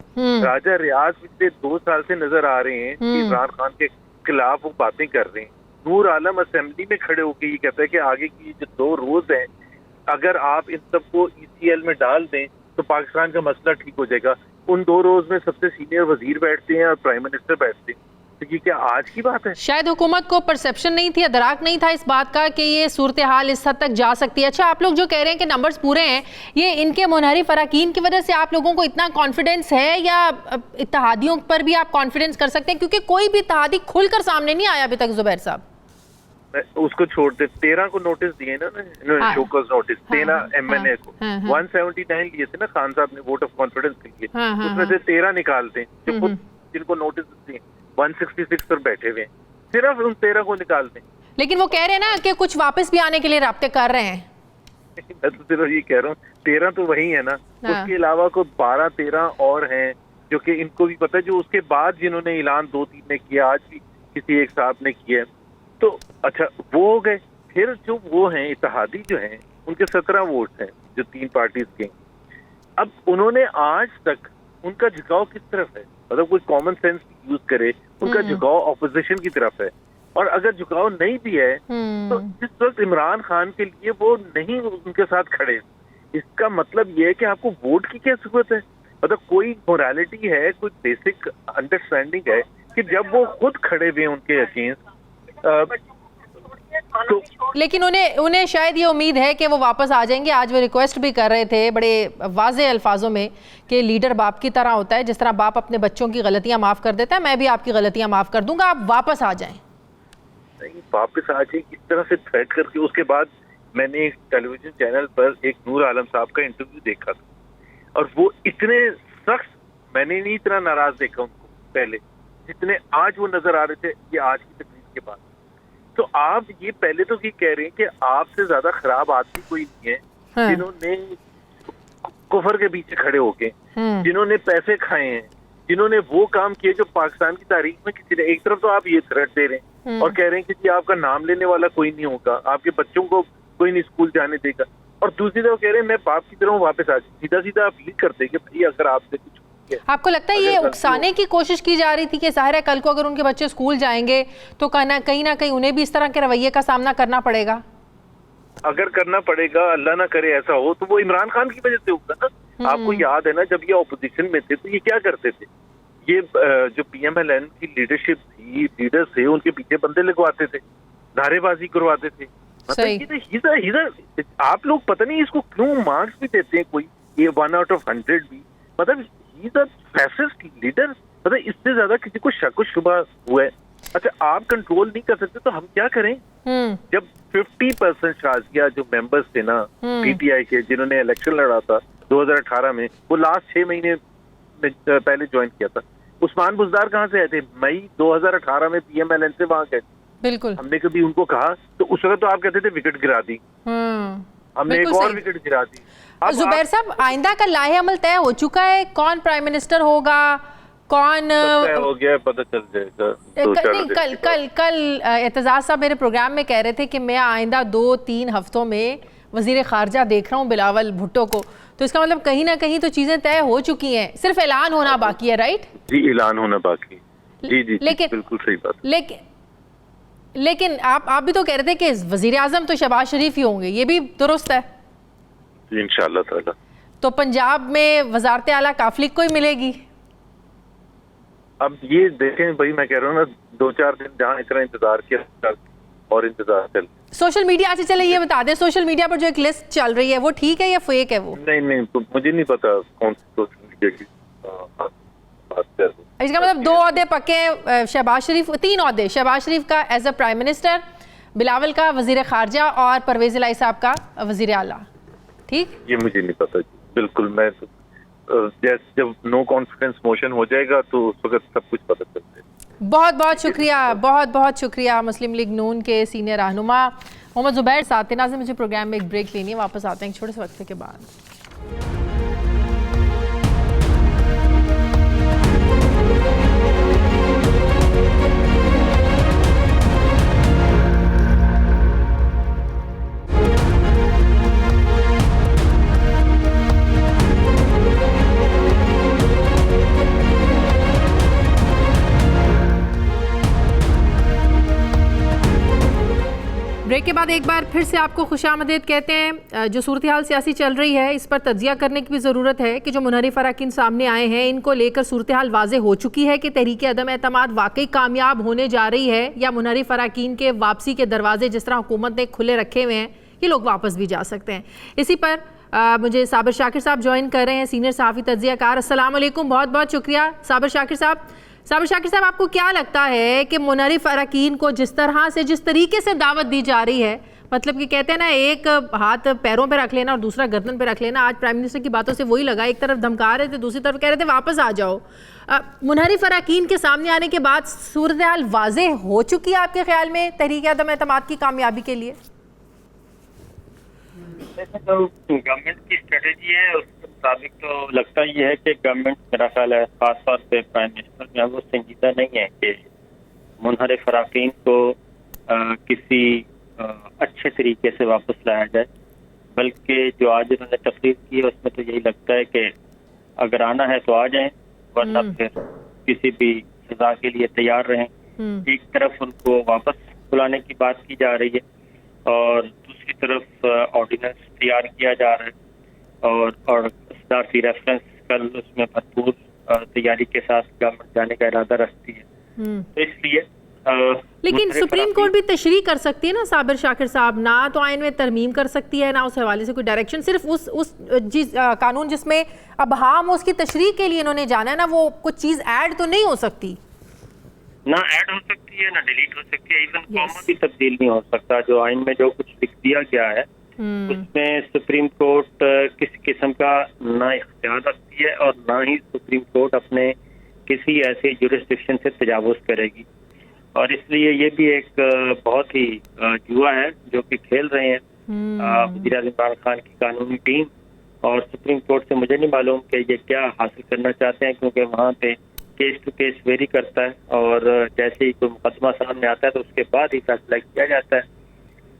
राजा रियाज पिछले 2 साल से नजर आ रहे हैं कि इमरान खान के खिलाफ वो बातें कर रहे हैं। नूर आलम असेंबली में खड़े होकर ये कहता है कि आगे की जो 2 रोज हैं अगर आप इन सबको ECL में डाल दें तो पाकिस्तान का मसला ठीक हो जाएगा। उन 2 रोज में सबसे सीनियर वजीर बैठते हैं और प्राइम मिनिस्टर बैठते हैं। तो ये क्या आज की बात है? शायद हुकूमत को परसेप्शन नहीं थी, अदराक नहीं था इस बात का कि ये सूरत हाल इस हद तक जा सकती है। अच्छा, आप लोग जो कह रहे हैं कि नंबर्स पूरे हैं, ये इनके मुनहरिफ अरकान की वजह से आप लोगों को इतना कॉन्फिडेंस है या इत्तेहादियों पर भी आप कॉन्फिडेंस कर सकते हैं? क्योंकि कोई भी इत्तेहादी खुलकर सामने नहीं आया अभी तक। ज़ुबैर साहब, उसको छोड़ दे, 13 को नोटिस दिए ना इन्होंने, शोकॉज नोटिस 13 MNA को 179 लिए थे ना खान साहब ने वोट ऑफ कॉन्फिडेंस के लिए, उसमें से 13 निकाल दें जो खुद जिनको नोटिस दिए 166 पर बैठे हुए, सिर्फ उन 13 को निकाल दें। लेकिन वो कह रहे हैं ना कि कुछ वापस भी आने के लिए राब्ते कर रहे हैं। मैं तो सिर्फ ये कह रहा हूँ 13 तो वही है ना, उसके अलावा कोई 12-13 और हैं जो कि इनको भी पता है, जो उसके बाद जिन्होंने ऐलान 2-3 ने किया, आज भी किसी एक साहब ने किया। तो अच्छा वो हो गए। फिर जो वो हैं इत्तेहादी जो हैं उनके 17 वोट हैं जो 3 पार्टीज के। अब उन्होंने आज तक उनका झुकाव किस तरफ है? मतलब कोई कॉमन सेंस यूज करे, उनका झुकाव ऑपोजिशन की तरफ है। और अगर झुकाव नहीं भी है तो जिस वक्त इमरान खान के लिए वो नहीं उनके साथ खड़े, इसका मतलब ये है कि आपको वोट की क्या जरूरत है? मतलब कोई मोरालिटी है, कोई बेसिक अंडरस्टैंडिंग है कि जब वो खुद खड़े हुए उनके अगेंस्ट तो लेकिन उन्हें शायद ये उम्मीद है कि वो वापस आ जाएंगे। आज वो रिक्वेस्ट भी कर रहे थे बड़े वाज़े अल्फाजों में कि लीडर बाप की तरह होता है, जिस तरह बाप अपने बच्चों की गलतियां माफ़ कर देता है, मैं भी आपकी गलतियां माफ़ कर दूंगा, आप वापस आ जाएं। नहीं, वापस आ जाए इस तरह से थ्रेट करके। उसके बाद मैंने एक टेलीविजन चैनल पर एक नूर आलम साहब का इंटरव्यू देखा था और वो इतने सख्त, मैंने नहीं इतना नाराज देखा उनको पहले जितने आज वो नजर आ रहे थे ये आज की तकरीर के बाद। तो आप ये पहले तो ये कह रहे हैं कि आपसे ज्यादा खराब आदमी कोई नहीं है जिन्होंने कुफर के पीछे खड़े होके, जिन्होंने पैसे खाए हैं, जिन्होंने वो काम किए जो पाकिस्तान की तारीख में किसी ने। एक तरफ तो आप ये थ्रेट दे रहे हैं और कह रहे हैं कि जी आपका नाम लेने वाला कोई नहीं होगा, आपके बच्चों को कोई नहीं स्कूल जाने देगा, और दूसरी तरफ कह रहे हैं मैं बाप की तरह वापस आ जाऊँ। सीधा सीधा अपील करते कि भाई अगर आपसे कुछ। आपको लगता है ये उकसाने की कोशिश की जा रही थी कि ज़ाहिर है कल को अगर उनके बच्चे स्कूल जाएंगे तो कहीं ना कहीं उन्हें भी इस तरह के रवैये का सामना करना पड़ेगा? अगर करना पड़ेगा, अल्लाह ना करे ऐसा हो, तो वो इमरान खान की वजह से होगा ना। आपको याद है ना जब ये ऑपोजिशन में थे तो ये क्या करते थे? یہ جو PMLN کی لیڈرشپ تھی, لیڈرز تھے, ان کے پیچھے بندے لگواتے تھے, نعرے بازی کرواتے تھے. مطلب آپ لوگ پتہ نہیں اس کو کیوں مارکس بھی دیتے ہیں, کوئی یہ 1 out of 100 بھی, مطلب ہی از اے فیسسٹ لیڈر. مطلب اس سے زیادہ کسی کو شک و شبہ ہوا ہے. اچھا آپ کنٹرول نہیں کر سکتے تو ہم کیا کریں؟ جب 50% شازیہ جو ممبرز تھے نا PTI کے, جنہوں نے الیکشن لڑا تھا 2018 میں, وہ لاسٹ 6 مہینے پہلے جوائن کیا تھا. عثمان بزدار کہاں سے آئے تھے؟ مئی 2018 میں PMLN سے وہاں گئے. بالکل. ہم نے کبھی ان کو کہا تو اس وقت تو آپ کہتے تھے وکٹ گرا دی, ہم نے ایک اور وکٹ گرا دی. زبیر صاحب, آئندہ کا لائحہ عمل طے ہو چکا ہے, کون پرائم منسٹر ہوگا, کون ہو گیا پتہ چل جائے گا. کل اعتزاز صاحب میرے پروگرام میں کہہ رہے تھے کہ میں آئندہ 2-3 ہفتوں میں وزیر خارجہ دیکھ رہا ہوں بلاول بھٹو کو, تو اس کا مطلب کہیں نہ کہیں تو چیزیں طے ہو چکی ہیں, صرف اعلان ہونا باقی ہے, رائٹ؟ جی اعلان ہونا باقی. جی بالکل صحیح بات. لیکن آپ بھی تو کہہ رہے تھے کہ وزیر اعظم تو شہباز شریف ہی ہوں گے, یہ بھی درست ہے؟ جی انشاءاللہ تعالی. تو پنجاب میں وزارت اعلیٰ کافلک کو ہی ملے گی؟ اب یہ دیکھیں بھائی, میں کہہ رہا ہوں نا 2-4 دن جہاں اتنا انتظار کیا اور انتظار چل. سوشل میڈیا, اچھا چلے یہ بتا دیں, سوشل میڈیا پر جو ایک لسٹ چل رہی ہے وہ ٹھیک ہے یا فیک ہے؟ وہ نہیں مجھے نہیں پتا کون سی سوشل میڈیا کی بات کر. اس کا مطلب 2 عہدے پکے ہیں, شہباز شریف 3 عہدے, شہباز شریف کا as a prime minister, Bilawal کا وزیر خارجہ اور پرویز الہی صاحب کا وزیر اعلیٰ. ٹھیک, یہ مجھے نہیں پتا بالکل. میں جب نو کانفیڈنس موشن ہو جائے گا تو اس وقت سب کچھ پتہ چلتا ہے. بہت شکریہ, بہت شکریہ مسلم لیگ نون کے سینئر رہنما محمد زبیر ساتھ تھے. ناظرین مجھے پروگرام میں ایک بریک لینی ہے, واپس آتے ہیں ایک چھوٹے سے وقفے کے بعد. بریک کے بعد ایک بار پھر سے آپ کو خوش آمدید کہتے ہیں. جو صورتحال سیاسی چل رہی ہے اس پر تجزیہ کرنے کی بھی ضرورت ہے کہ جو منحرف اراکین سامنے آئے ہیں ان کو لے کر صورتحال واضح ہو چکی ہے کہ تحریک عدم اعتماد واقعی کامیاب ہونے جا رہی ہے, یا منحرف اراکین کے واپسی کے دروازے جس طرح حکومت نے کھلے رکھے ہوئے ہیں یہ لوگ واپس بھی جا سکتے ہیں. اسی پر مجھے صابر شاکر صاحب جوائن کر رہے ہیں, سینئر صحافی تجزیہ کار. السلام علیکم, بہت شکریہ صابر شاکر صاحب. صابر شاکر صاحب, آپ کو کیا لگتا ہے کہ منحرف اراکین کو جس طریقے سے دعوت دی جا رہی ہے, مطلب کہ کہتے ہیں نا ایک ہاتھ پیروں پہ رکھ لینا اور دوسرا گردن پہ رکھ لینا, آج پرائم منسٹر کی باتوں سے وہی لگا, ایک طرف دھمکا رہے تھے دوسری طرف کہہ رہے تھے واپس آ جاؤ. منحرف اراکین کے سامنے آنے کے بعد صورتحال واضح ہو چکی ہے آپ کے خیال میں تحریک عدم اعتماد کی کامیابی کے لیے؟ جو گورنمنٹ کی اسٹریٹجی ہے اس کے مطابق تو لگتا یہ ہے کہ گورنمنٹ میرا خیال ہے خاص طور پہ پرائم منسٹر جو ہے وہ سنجیدہ نہیں ہے کہ منحرف اراکین کو کسی اچھے طریقے سے واپس لایا جائے, بلکہ جو آج انہوں نے تقریر کی ہے اس میں تو یہی لگتا ہے کہ اگر آنا ہے تو آ جائیں, ورنہ پھر کسی بھی سزا کے لیے تیار رہیں. ایک طرف ان کو واپس بلانے کی بات کی جا رہی ہے اور دوسری طرف آرڈیننس تیار کیا جا رہا ہے, اور صدارتی ریفرنس کل اس میں بھرپور تیاری کے ساتھ گورنمنٹ جانے کا ارادہ رکھتی ہے. تو اس لیے لیکن سپریم کورٹ بھی تشریح کر سکتی ہے نا صابر شاکر صاحب, نہ تو آئین میں ترمیم کر سکتی ہے نہ اس حوالے سے کوئی ڈائریکشن, صرف اس قانون جس میں ابہام اس کی تشریح کے لیے انہوں نے جانا ہے نا, وہ کچھ چیز ایڈ تو نہیں ہو سکتی, نہ ایڈ ہو سکتی ہے نہ ڈیلیٹ ہو سکتی ہے, ایون کاما بھی تبدیل نہیں ہو سکتا. جو آئین میں جو کچھ لکھ دیا گیا ہے اس میں سپریم کورٹ کسی قسم کا نہ اختیار رکھتی ہے اور نہ ہی سپریم کورٹ اپنے کسی ایسے جورسڈکشن سے تجاوز کرے گی. اور اس لیے یہ بھی ایک بہت ہی جوا ہے جو کہ کھیل رہے ہیں وزیر اعظم عمران خان کی قانونی ٹیم, اور سپریم کورٹ سے مجھے نہیں معلوم کہ یہ کیا حاصل کرنا چاہتے ہیں, کیونکہ وہاں پہ کیس ٹو کیس ویری کرتا ہے اور جیسے ہی کوئی مقدمہ سامنے آتا ہے تو اس کے بعد ہی فیصلہ کیا جاتا ہے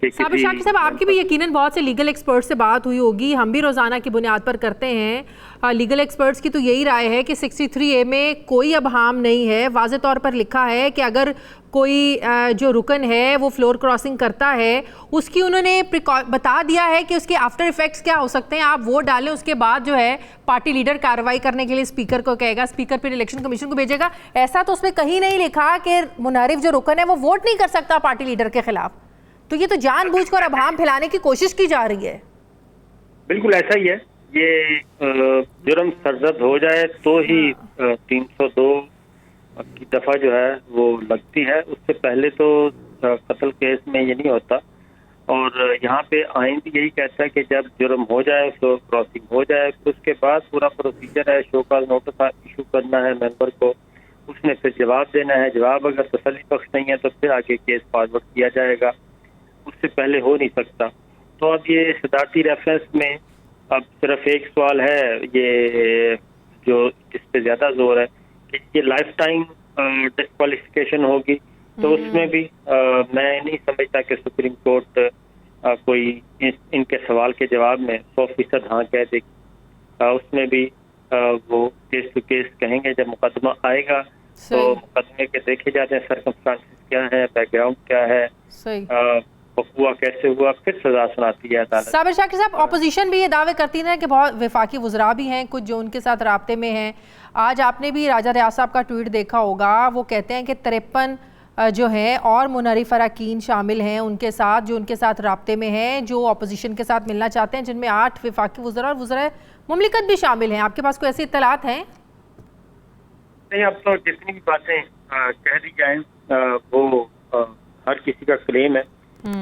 साबिर शाकिर साहब, आपकी भी यकीनन बहुत से लीगल एक्सपर्ट से बात हुई होगी, हम भी रोज़ाना की बुनियाद पर करते हैं। लीगल एक्सपर्ट्स की तो यही राय है कि 63A में कोई अबहाम नहीं है। वाज़े तौर पर लिखा है कि अगर कोई जो रुकन है वो फ्लोर क्रॉसिंग करता है, उसकी उन्होंने बता दिया है कि उसके आफ्टर इफेक्ट्स क्या हो सकते हैं। आप वोट डालें, उसके बाद जो है पार्टी लीडर कार्रवाई करने के लिए स्पीकर को कहेगा, स्पीकर फिर इलेक्शन कमीशन को भेजेगा। ऐसा तो उसमें कहीं नहीं लिखा कि मुनारिफ जो रुकन है वो वोट नहीं कर सकता पार्टी लीडर के खिलाफ। तो ये तो जानबूझकर अबहाम फैलाने की कोशिश की जा रही है। बिल्कुल ऐसा ही है। ये जुर्म सरजद हो जाए तो ही 302 की दफा जो है वो लगती है, उससे पहले तो कत्ल केस में ये नहीं होता। और यहाँ पे आइन भी यही कहता है कि जब जुर्म हो जाए, फ्लोर क्रॉसिंग हो जाए, उसके बाद पूरा प्रोसीजर है, शो कॉज नोटिस इशू करना है मेंबर को, उसने फिर जवाब देना है। जवाब अगर तसल्ली बख्श नहीं है तो फिर आगे केस फॉरवर्ड किया जाएगा, उससे पहले हो नहीं सकता। तो अब ये सदारती रेफरेंस में अब सिर्फ एक सवाल है, ये जो जिस पे ज्यादा जोर है कि ये लाइफ टाइम डिस्क्वालिफिकेशन होगी, तो उसमें भी मैं नहीं समझता कि सुप्रीम कोर्ट कोई इनके सवाल के जवाब में 100% हाँ कह देगी। उसमें भी वो केस टू केस कहेंगे। जब मुकदमा आएगा तो मुकदमे के देखे जाते हैं सर्कमस्टांसेस क्या है, बैकग्राउंड क्या है, हुआ कैसे हुआ, फिर सजा सुनाती है अदालत। साबिर शाकिर साहब, अपोजिशन भी ये दावे करती है कि बहुत वफाकी वज़रा भी हैं कुछ जो उनके साथ राब्ते में हैं। आज आपने भी राजा रियाज साहब का ट्वीट देखा होगा, वो कहते हैं कि 53 जो है और मुनहरिफ अरकान शामिल हैं उनके साथ, जो उनके साथ राब्ते में हैं, जो अपोजिशन के साथ मिलना चाहते हैं, जिनमें 8 वफाकी वज़रा और वज़रा मुमलिकत भी शामिल हैं। आपके पास कोई ऐसी इत्तलात हैं? नहीं, अब तो जितनी भी बातें कह दी जाएं वो हर किसी का क्लेम है,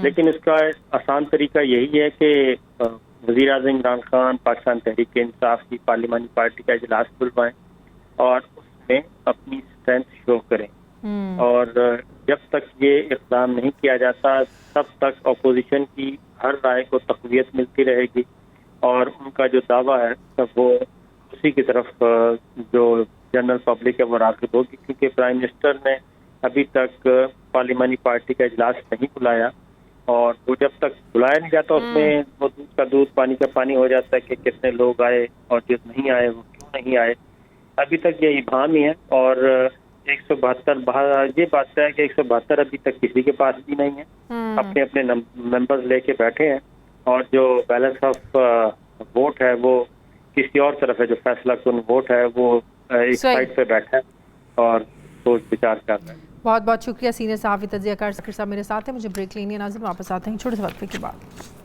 लेकिन इसका आसान तरीका यही है कि वज़ीर आज़म इमरान खान पाकिस्तान तहरीक इंसाफ की पार्लिमानी पार्टी का इजलास बुलवाएं और उसमें अपनी स्ट्रेंथ शो करें। और जब तक ये इक़दाम नहीं किया जाता तब तक अपोजिशन की हर राय को तक़वियत मिलती रहेगी और उनका जो दावा है तब वो उसी की तरफ जो जनरल पब्लिक है वो राग़िब होगी। क्योंकि प्राइम मिनिस्टर ने अभी तक पार्लिमानी पार्टी का इजलास नहीं बुलाया और वो जब तक बुलाया नहीं जाता उसमें वो दूध का दूध पानी का पानी हो जाता है कि कितने लोग आए और जो नहीं आए वो क्यों नहीं आए। अभी तक ये इबाम ही है और 172 ये बात है कि 172 अभी तक किसी के पास भी नहीं है, अपने अपने मेंबर्स लेके बैठे हैं और जो बैलेंस ऑफ वोट है वो किसी और तरफ है, जो फैसला कुन वोट है वो एक साइड पे बैठा है और सोच विचार कर रहे हैं। बहुत बहुत शुक्रिया सीनियर सहाफ़ी तज्ज़ियाकार शाकिर साहब मेरे साथ हैं। मुझे ब्रेक लेनी है नाज़रीन, वापस आते हैं छोटे से वक्फे के बाद।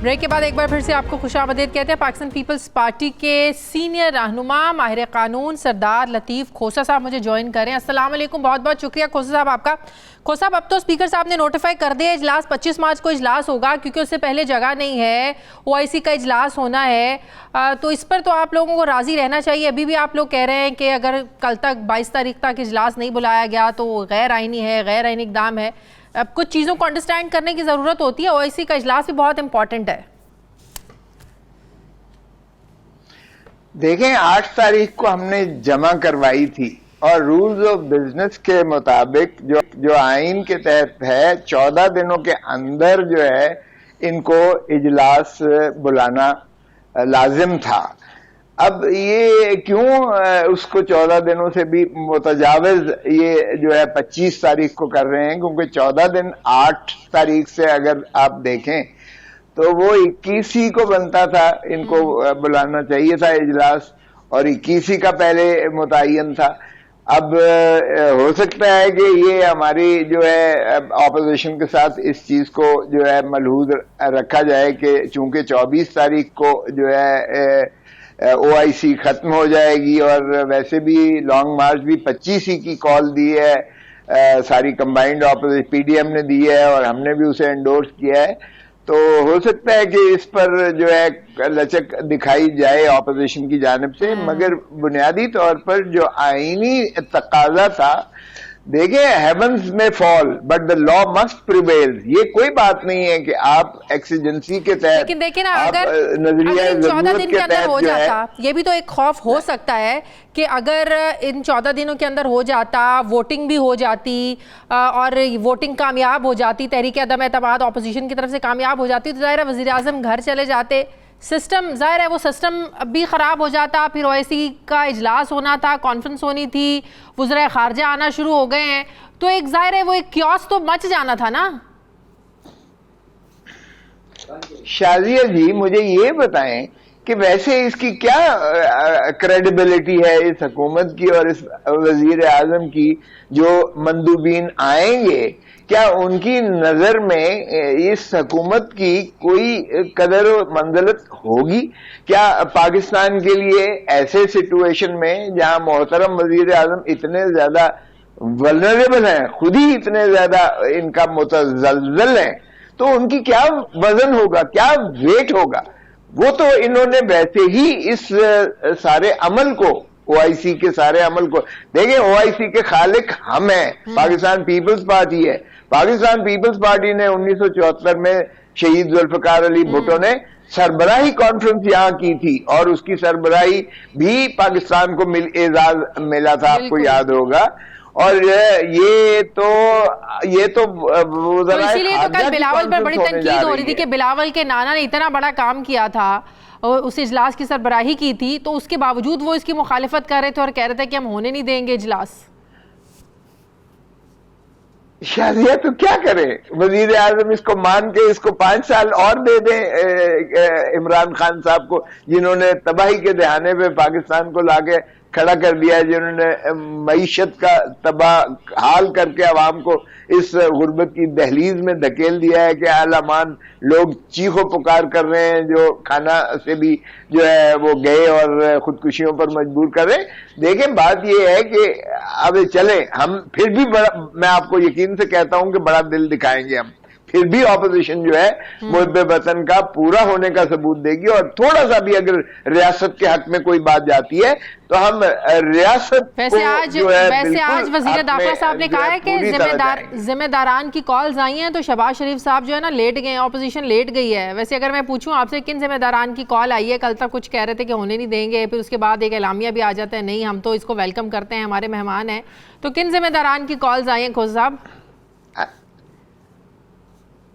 ब्रेक के बाद एक बार फिर से आपको खुशामदीद कहते हैं। पाकिस्तान पीपल्स पार्टी के सीनियर रहनुमा माहिर कानून सरदार लतीफ़ खोसा साहब मुझे ज्वाइन करें। अस्सलाम वालेकुम, बहुत बहुत शुक्रिया खोसा साहब आपका। खोसा साहब, अब तो स्पीकर साहब ने नोटिफाई कर दिया इजलास 25 मार्च को इजलास होगा, क्योंकि उससे पहले जगह नहीं है, OIC का इजलास होना है, तो इस पर तो आप लोगों को राज़ी रहना चाहिए। अभी भी आप लोग कह रहे हैं कि अगर कल तक 22 तारीख तक इजलास नहीं बुलाया गया तो गैर आइनी है, गैर आइनी इक़दाम है। अब कुछ चीज़ों को अंडरस्टैंड करने की ज़रूरत होती है। OIC का इजलास भी बहुत इंपॉर्टेंट है। देखें, 8 तारीख को हमने जमा करवाई थी और रूल्स ऑफ बिजनेस के मुताबिक जो आइन के तहत है 14 दिनों के अंदर जो है इनको इजलास बुलाना लाजिम था। अब ये क्यों उसको 14 दिनों से भी मुतजाविज ये जो है 25 तारीख को कर रहे हैं, क्योंकि 14 दिन 8 तारीख से अगर आप देखें तो वो 21 ही को बनता था, इनको बुलाना चाहिए था इजलास और 21 ही का पहले मुतय्यन था। अब हो सकता है कि ये हमारी जो है ऑपोजिशन के साथ इस चीज को जो है मलहूज रखा जाए कि चूंकि 24 तारीख को जो है OIC खत्म हो जाएगी और वैसे भी लॉन्ग मार्च भी 25 ही की कॉल दी है, सारी कंबाइंड ऑपोजिशन PDM ने दी है और हमने भी उसे एंडोर्स किया है, تو ہو سکتا ہے کہ اس پر جو ہے لچک دکھائی جائے اپوزیشن کی جانب سے، مگر بنیادی طور پر جو آئینی تقاضا تھا، دیکھیں heavens may fall but the law must prevail, یہ کوئی بات نہیں ہے کہ آپ ایکسیجنسی کے تحت، لیکن دیکھیں نا اگر 14 دن کے اندر ہو جاتا، یہ بھی تو ایک خوف ہو سکتا ہے کہ اگر ان 14 دنوں کے اندر ہو جاتا، ووٹنگ بھی ہو جاتی اور ووٹنگ کامیاب ہو جاتی، تحریک عدم اعتماد اپوزیشن کی طرف سے کامیاب ہو جاتی، تو ظاہر ہے وزیر اعظم گھر چلے جاتے، سسٹم ظاہر ہے وہ سسٹم بھی خراب ہو جاتا، پھر OIC کا اجلاس ہونا تھا، کانفرنس ہونی تھی، وزرائے خارجہ آنا شروع ہو گئے ہیں، تو ایک ظاہر ہے وہ ایک کیوس تو مچ جانا تھا نا۔ شازیہ جی مجھے یہ بتائیں کہ ویسے اس کی کیا کریڈیبلٹی ہے اس حکومت کی اور اس وزیر اعظم کی، جو مندوبین آئیں گے کیا ان کی نظر میں اس حکومت کی کوئی قدر و منزلت ہوگی؟ کیا پاکستان کے لیے ایسے سچویشن میں جہاں محترم وزیر اعظم اتنے زیادہ ولنریبل ہیں، خود ہی اتنے زیادہ ان کا متزلزل ہیں، تو ان کی کیا وزن ہوگا، کیا ویٹ ہوگا؟ وہ تو انہوں نے ویسے ہی اس سارے عمل کو، OIC کے سارے عمل کو دیکھیں، OIC کے خالق ہم ہیں، پاکستان پیپلز پارٹی ہے۔ پاکستان پیپلز پارٹی نے 1974 میں شہید ذوالفقار علی بھٹو نے سربراہی کانفرنس یہاں کی تھی، اور اس کی سربراہی بھی پاکستان کو اعزاز ملا تھا، آپ کو یاد ہوگا۔ اور یہ تو اسی لیے تو کل بلاول پر بڑی تنقید ہو رہی تھی کہ بلاول کے نانا نے اتنا بڑا کام کیا تھا، اس اجلاس کی سربراہی کی تھی، تو اس کے باوجود وہ اس کی مخالفت کر رہے تھے اور کہہ رہے تھے کہ ہم ہونے نہیں دیں گے اجلاس۔ شازیہ تو کیا کرے، وزیر اعظم اس کو مان کے اس کو 5 سال اور دے دیں عمران خان صاحب کو، جنہوں نے تباہی کے دہانے پہ پاکستان کو لا کے کھڑا کر دیا ہے، جنہوں نے معیشت کا تباہ حال کر کے عوام کو اس غربت کی دہلیز میں دھکیل دیا ہے کہ اعلیمان لوگ چیخ و پکار کر رہے ہیں، جو کھانا سے بھی جو ہے وہ گئے اور خودکشیوں پر مجبور کر رہے ہیں۔ دیکھیں بات یہ ہے کہ اب چلیں، ہم پھر بھی میں آپ کو یقین سے کہتا ہوں کہ بڑا دل دکھائیں گے، ہم پھر بھی اپوزیشن جو ہے محب وطن کا پورا ہونے کا ثبوت دے گی، اور تھوڑا سا بھی اگر ریاست کے حق میں کوئی بات جاتی ہے تو ہم ریاست ویسے آج وزیر داخلہ صاحب نے کہا ہے کہ ذمہ داران کی کالز آئی ہیں، تو شہباز شریف صاحب جو ہے نا لیٹ گئے ہیں، اپوزیشن لیٹ گئی ہے۔ ویسے اگر میں پوچھوں آپ سے کن ذمہ داران کی کال آئی ہے؟ کل تک کچھ کہہ رہے تھے کہ ہونے نہیں دیں گے، پھر اس کے بعد ایک اعلامیہ بھی آ جاتا ہے نہیں ہم تو اس کو ویلکم کرتے ہیں، ہمارے مہمان ہیں، تو کن ذمہ داران کی کالز آئی ہیں کھوسا صاحب؟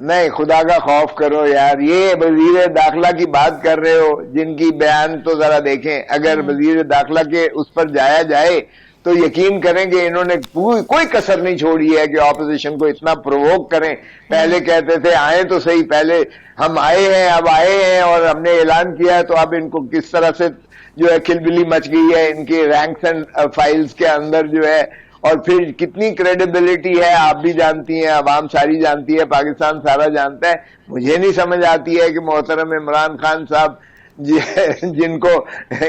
نہیں، خدا کا خوف کرو یار، یہ وزیر داخلہ کی بات کر رہے ہو جن کی بیان تو ذرا دیکھیں، اگر وزیر داخلہ کے اس پر جایا جائے تو یقین کریں کہ انہوں نے کوئی کسر نہیں چھوڑی ہے کہ اپوزیشن کو اتنا پرووک کریں۔ پہلے کہتے تھے آئیں تو صحیح، پہلے ہم آئے ہیں، اب آئے ہیں اور ہم نے اعلان کیا ہے، تو اب ان کو کس طرح سے جو ہے کھلبلی مچ گئی ہے ان کی رینکس اینڈ فائلز کے اندر جو ہے، اور پھر کتنی کریڈیبلٹی ہے آپ بھی جانتی ہیں، عوام ساری جانتی ہے، پاکستان سارا جانتا ہے۔ مجھے نہیں سمجھ آتی ہے کہ محترم عمران خان صاحب جن کو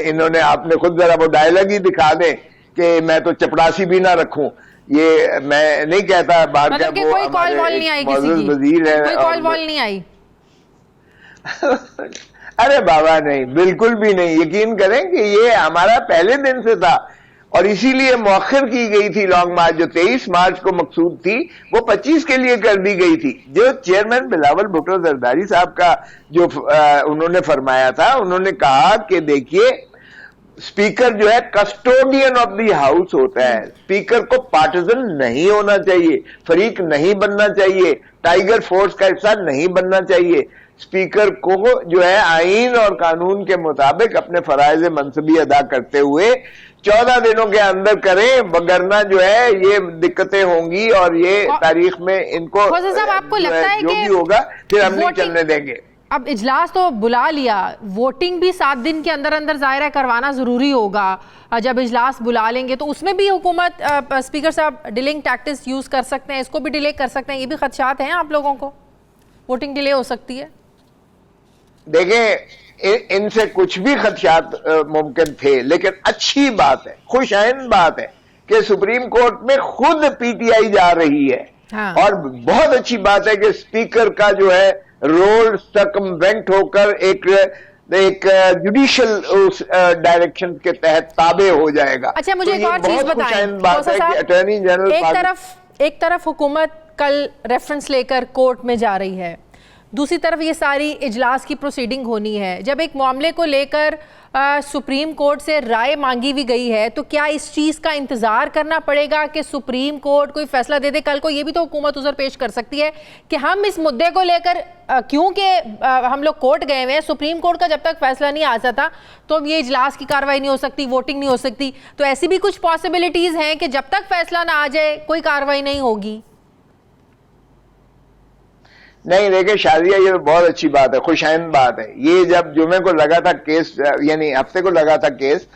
انہوں نے، آپ نے خود ذرا وہ ڈائلاگ ہی دکھا دیں کہ میں تو چپڑاسی بھی نہ رکھوں، یہ میں نہیں کہتا، بار کا وہ ہمارے معزز وزیر ہے، کوئی کال وال نہیں آئی؟ ارے بابا نہیں، بالکل بھی نہیں، یقین کریں کہ یہ ہمارا پہلے دن سے تھا، اور اسی لیے مؤخر کی گئی تھی لانگ مارچ، جو 23 مارچ کو مقصود تھی وہ 25 کے لیے کر دی گئی تھی۔ جو چیئرمین بلاول بھٹو زرداری صاحب کا جو انہوں نے فرمایا تھا، انہوں نے کہا کہ دیکھیے اسپیکر جو ہے کسٹوڈین آف دی ہاؤس ہوتا ہے، اسپیکر کو پارٹیزن نہیں ہونا چاہیے، فریق نہیں بننا چاہیے، ٹائیگر فورس کا حصہ نہیں بننا چاہیے، اسپیکر کو جو ہے آئین اور قانون کے مطابق اپنے فرائض منصبی ادا کرتے ہوئے 14 دنوں کے اندر کریں، وگرنہ جو ہے یہ دقتیں ہوں گی، اور یہ تاریخ میں ان کو جو بھی ہوگا پھر ہم نہیں چلنے دیں گے۔ اب اجلاس تو بلا لیا، ووٹنگ بھی 7 دن کے اندر اندر ظاہر کروانا ضروری ہوگا، جب اجلاس بلا لیں گے تو اس میں بھی حکومت اسپیکر صاحب ڈیلنگ ٹیکٹس یوز کر سکتے ہیں، اس کو بھی ڈیلے کر سکتے ہیں، یہ بھی خدشات ہیں آپ لوگوں کو؟ ووٹنگ ڈیلے ہو سکتی ہے؟ دیکھیں ان سے کچھ بھی خدشات ممکن تھے، لیکن اچھی بات ہے، خوش آئند بات ہے کہ سپریم کورٹ میں خود پی ٹی آئی جا رہی ہے، اور بہت اچھی بات ہے کہ اسپیکر کا جو ہے रोल सर्कमवेंट होकर एक जुडिशियल उस डायरेक्शन के तहत ताबे हो जाएगा। अच्छा, मुझे तो एक और चीज बताएं, बात है कि अटॉर्नी जनरल एक तरफ हुकूमत कल रेफरेंस लेकर कोर्ट में जा रही है, दूसरी तरफ ये सारी इजलास की प्रोसीडिंग होनी है। जब एक मामले को लेकर सुप्रीम कोर्ट से राय मांगी भी गई है, तो क्या इस चीज़ का इंतज़ार करना पड़ेगा कि सुप्रीम कोर्ट कोई फैसला दे दे? कल को ये भी तो हुकूमत उधर पेश कर सकती है कि हम इस मुद्दे को लेकर क्योंकि हम लोग कोर्ट गए हुए हैं, सुप्रीम कोर्ट का जब तक फैसला नहीं आ जाता तो ये इजलास की कार्रवाई नहीं हो सकती, वोटिंग नहीं हो सकती। तो ऐसी भी कुछ पॉसिबिलिटीज़ हैं कि जब तक फैसला ना आ जाए कोई कार्रवाई नहीं होगी। नहीं, देखिए शादिया, ये बहुत अच्छी बात है, खुशाइंद बात है। ये जब जुमे को लगा था केस, यानी हफ्ते को लगा था केस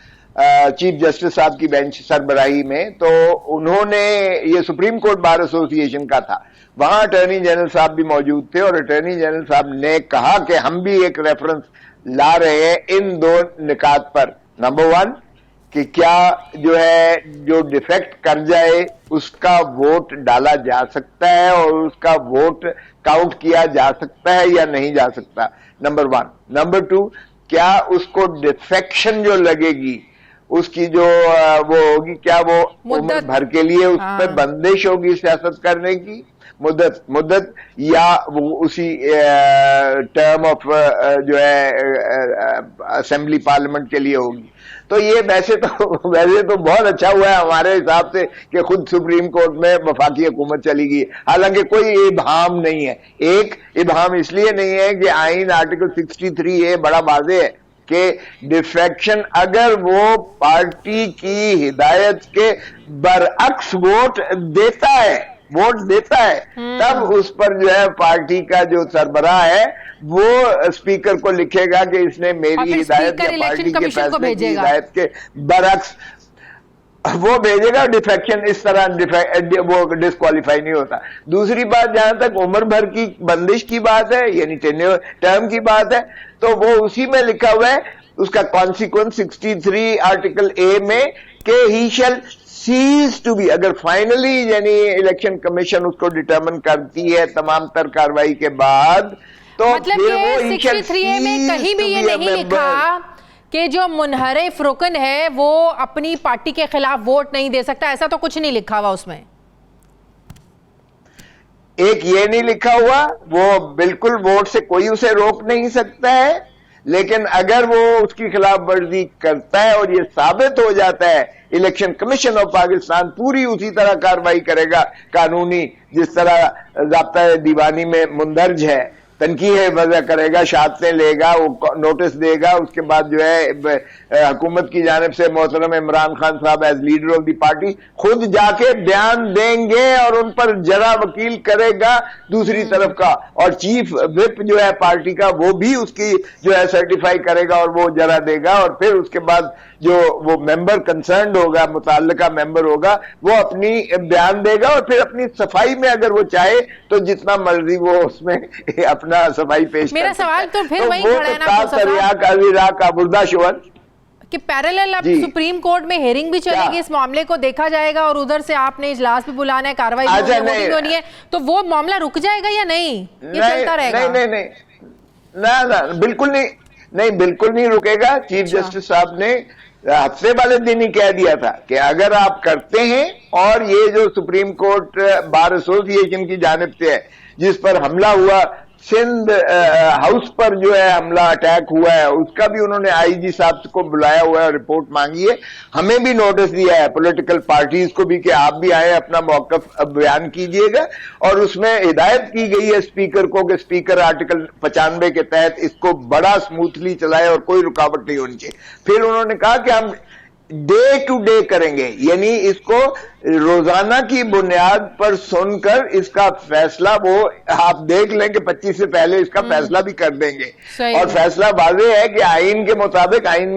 चीफ जस्टिस साहब की बेंच सरबराही में, तो उन्होंने, ये सुप्रीम कोर्ट बार एसोसिएशन का था, वहां अटॉर्नी जनरल साहब भी मौजूद थे और अटॉर्नी जनरल साहब ने कहा कि हम भी एक रेफरेंस ला रहे हैं इन दो निकात पर। नंबर 1 कि क्या जो है जो डिफेक्ट कर जाए उसका वोट डाला जा सकता है और उसका वोट काउंट किया जा सकता है या नहीं जा सकता, नंबर 1। नंबर 2, क्या उसको डिफेक्शन जो लगेगी उसकी जो वो होगी, क्या वो उम्र भर के लिए उस पर बंदिश होगी सियासत करने की मुद्दत या वो उसी टर्म ऑफ जो है असेंबली पार्लियामेंट के लिए होगी। तो ये वैसे तो बहुत अच्छा हुआ है हमारे हिसाब से कि खुद सुप्रीम कोर्ट में वफाकी हुकूमत चली गई, हालांकि कोई इबहाम नहीं है। एक इबहाम इसलिए नहीं है कि आइन आर्टिकल 63A बड़ा वाज़ेह है कि डिफेक्शन अगर वो पार्टी की हिदायत के बरअक्स वोट देता है तब उस पर जो है पार्टी का जो सरबराह है वो स्पीकर को लिखेगा कि इसने मेरी हिदायत या पार्टी के फैसले की हिदायत के बरअक्स वो भेजेगा। डिफेक्शन इस तरह वो डिस्क्वालीफाई नहीं होता। दूसरी बात, जहां तक उम्र भर की बंदिश की बात है, यानी टर्म की बात है, तो वो उसी में लिखा हुआ है, उसका कॉन्सिक्वेंस 63 आर्टिकल A में कि ही शैल सीज टू बी, अगर फाइनली यानी इलेक्शन कमीशन उसको डिटरमिन करती है तमाम तर कार्रवाई के बाद, तो मतलब ये 63A में कहीं भी ये नहीं लिखा कि जो मुनहरिफ रुकन है वो अपनी पार्टी के खिलाफ वोट नहीं दे सकता, ऐसा तो कुछ नहीं लिखा हुआ उसमें। एक ये नहीं लिखा हुआ, वो बिल्कुल वोट से कोई उसे रोक नहीं सकता है, लेकिन अगर वो उसकी खिलाफ वर्जी करता है और ये साबित हो जाता है, इलेक्शन कमीशन ऑफ पाकिस्तान पूरी उसी तरह कार्रवाई करेगा कानूनी, जिस तरह ज़ाब्ता दीवानी में मुंदरज है, तनकीह वजह करेगा, शहादतें लेगा, वो नोटिस देगा, उसके बाद जो है हुकूमत की जानिब से मोहतरम इमरान खान साहब as leader of the party खुद जाके बयान देंगे और उन पर जरा वकील करेगा दूसरी तरफ का, और चीफ विप जो है पार्टी का वो भी उसकी जो है सर्टिफाई करेगा और वो जरा देगा, और फिर उसके बाद जो वो मेंबर कंसर्न्ड होगा, मुताल्लिका मेंबर होगा, वो अपनी बयान देगा और फिर अपनी सफाई में अगर वो चाहे तो जितना मर्जी वो उसमें अपना सफाई पेश मेरा सवाल तो फिर वही खड़ा है ना कि पैरेलल अब सुप्रीम कोर्ट में हेयरिंग भी चलेगी, इस मामले को देखा जाएगा और उधर से आपने इजलास भी बुलाना है, कार्रवाई भी होनी है, तो वो मामला रुक जाएगा या नहीं? ये चलता रहेगा? नहीं, बिल्कुल नहीं रुकेगा। चीफ जस्टिस साहब ने हफ्ते वाले दिन ही कह दिया था कि अगर आप करते हैं, और ये जो सुप्रीम कोर्ट बार एसोसिएशन की जानिब से है जिस पर हमला हुआ, सिंध हाउस पर जो है हमला अटैक हुआ है, उसका भी उन्होंने आईजी साहब को बुलाया हुआ है, रिपोर्ट मांगी है, हमें भी नोटिस दिया है पॉलिटिकल पार्टीज को भी कि आप भी आए, अपना मौक़िफ़ बयान कीजिएगा, और उसमें हिदायत की गई है स्पीकर को कि स्पीकर आर्टिकल 95 के तहत इसको बड़ा स्मूथली चलाए और कोई रुकावट नहीं होनी चाहिए। फिर उन्होंने कहा कि हम डे टू डे करेंगे, यानी इसको रोजाना की बुनियाद पर सुनकर इसका फैसला, वो आप देख लें कि 25 से पहले इसका फैसला भी कर देंगे, और फैसला वाज़ेह है कि आइन के मुताबिक आइन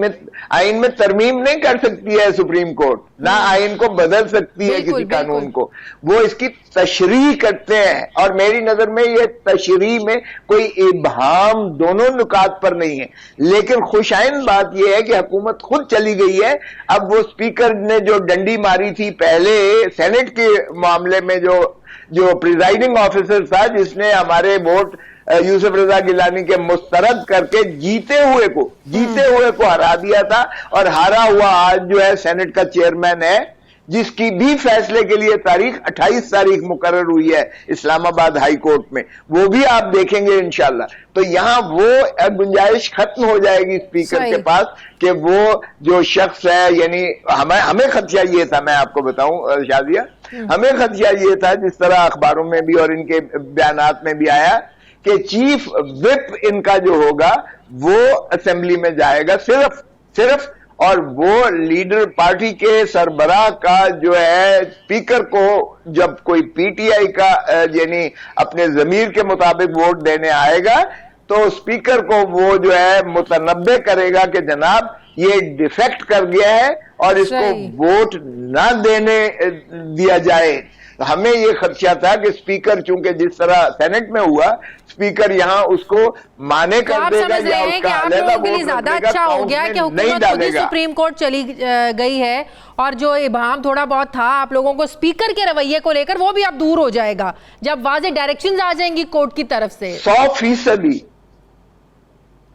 में तरमीम नहीं कर सकती है सुप्रीम कोर्ट, ना आइन को बदल सकती है किसी कानून को, वो इसकी तशरीह करते हैं, और मेरी नजर में ये तशरीह में कोई इबहाम दोनों नुकात पर नहीं है। लेकिन खुशाइन बात यह है कि हुकूमत खुद चली गई है। अब वो स्पीकर ने जो डंडी मारी थी पहले सेनेट के मामले में, जो प्रिजाइडिंग ऑफिसर था जिसने हमारे वोट यूसुफ रजा गिलानी के मुस्तरद करके जीते हुए को हरा दिया था, और हारा हुआ आज जो है सेनेट का चेयरमैन है, जिसकी भी फैसले के लिए तारीख 28 तारीख मुकर्रर हुई है इस्लामाबाद हाई कोर्ट में, वो भी आप देखेंगे इंशाल्लाह। तो यहां वो गुंजाइश खत्म हो जाएगी स्पीकर के पास कि वो जो शख्स है, यानी हमें खदशा ये था, मैं आपको बताऊं शादिया, हमें खदशा ये था, जिस तरह अखबारों में भी और इनके बयानात में भी आया, कि चीफ विप इनका जो होगा वो असेंबली में जाएगा सिर्फ, और वो लीडर पार्टी के सरबराह का जो है स्पीकर को जब कोई पीटीआई का यानी अपने ज़मीर के मुताबिक वोट देने आएगा, तो स्पीकर को वो जो है मुतनब्बे करेगा कि जनाब ये डिफेक्ट कर गया है और इसको वोट ना देने दिया जाए। हमें ये खदशा था कि स्पीकर चूंकि जिस तरह सेनेट में हुआ, स्पीकर यहाँ उसको माने कर देगा या उसका अलग वोट ज्यादा अच्छा हो गया कि हुकूमत खुद ही सुप्रीम कोर्ट चली गई है, और जो इबाहम थोड़ा बहुत था आप लोगों को स्पीकर के रवैये को लेकर, वो भी अब दूर हो जाएगा जब वाज़ेह डायरेक्शंस आ जाएंगी कोर्ट की तरफ से।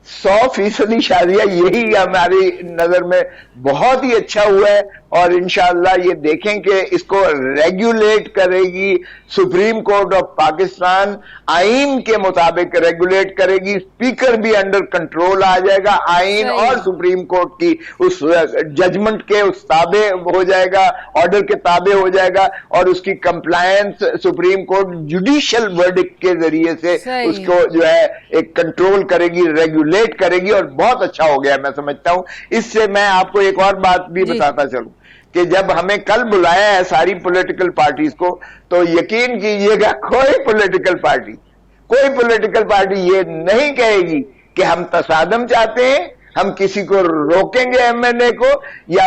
100% शादिया, यही हमारी नजर में बहुत ही अच्छा हुआ है, और इंशाअल्लाह ये देखें कि इसको रेगुलेट करेगी सुप्रीम कोर्ट ऑफ पाकिस्तान, आइन के मुताबिक रेगुलेट करेगी, स्पीकर भी अंडर कंट्रोल आ जाएगा, आइन और सुप्रीम कोर्ट की उस जजमेंट के उस ताबे हो जाएगा, ऑर्डर के ताबे हो जाएगा, और उसकी compliance supreme court judicial verdict के जरिए से उसको जो है एक कंट्रोल करेगी, रेगुलेट करेगी, और बहुत अच्छा हो गया मैं समझता हूं। इससे मैं आपको एक और बात भी बताता चलूं कि जब हमें कल बुलाया है सारी पॉलिटिकल पार्टीज को, तो यकीन कीजिएगा कोई पॉलिटिकल पार्टी ये नहीं कहेगी कि हम तसादम चाहते हैं, हम किसी को रोकेंगे एमएनए को, या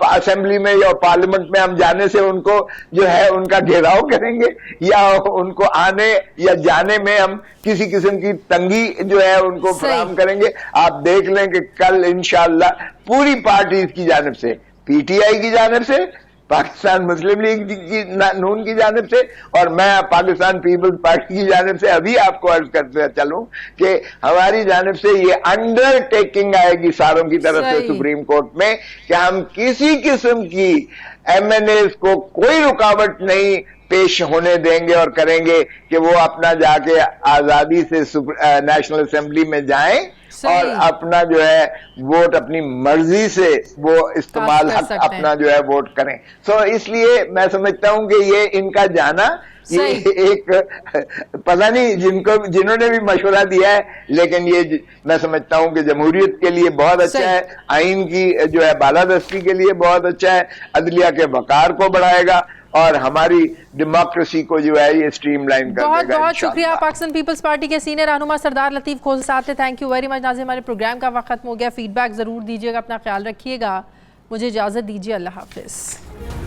असेंबली में या पार्लियामेंट में हम जाने से उनको जो है उनका घेराव करेंगे, या उनको आने या जाने में हम किसी किस्म की तंगी जो है उनको फराहम करेंगे। आप देख लें कि कल इंशाअल्लाह पूरी पार्टी की जानिब से, पीटीआई की जानिब से, पाकिस्तान मुस्लिम लीग की नून की जानिब से, और मैं पाकिस्तान पीपल्स पार्टी की जानिब से अभी आपको अर्ज करते चलूं कि हमारी जानिब से ये अंडरटेकिंग आएगी सारों की तरफ से सुप्रीम कोर्ट में कि हम किसी किस्म की एमएनएस को कोई रुकावट नहीं पेश होने देंगे, और करेंगे कि वो अपना जाके आजादी से नेशनल असेंबली में जाएं और अपना जो है वोट अपनी मर्जी से वो इस्तेमाल हक अपना जो है वोट करें। सो इसलिए मैं समझता हूं कि ये इनका जाना, ये एक पता नहीं जिन्होंने भी मशवरा दिया है, लेकिन ये मैं समझता हूं कि जमहूरियत के लिए बहुत अच्छा है, आइन की जो है बालादस्ती के लिए बहुत अच्छा है, अदलिया के वकार को बढ़ाएगा, और हमारी डेमोक्रेसी को जो है ये स्ट्रीमलाइन कर देगा। बहुत शुक्रिया। पाकिस्तान पीपल्स पार्टी के सीनियर रहनुमा सरदार लतीफ खोल साहब थे, थैंक यू वेरी मच। नाज़रीन, हमारे प्रोग्राम का वक्त खत्म हो गया, फीडबैक जरूर दीजिएगा, अपना ख्याल रखिएगा, मुझे इजाजत दीजिए, अल्लाह हाफिज।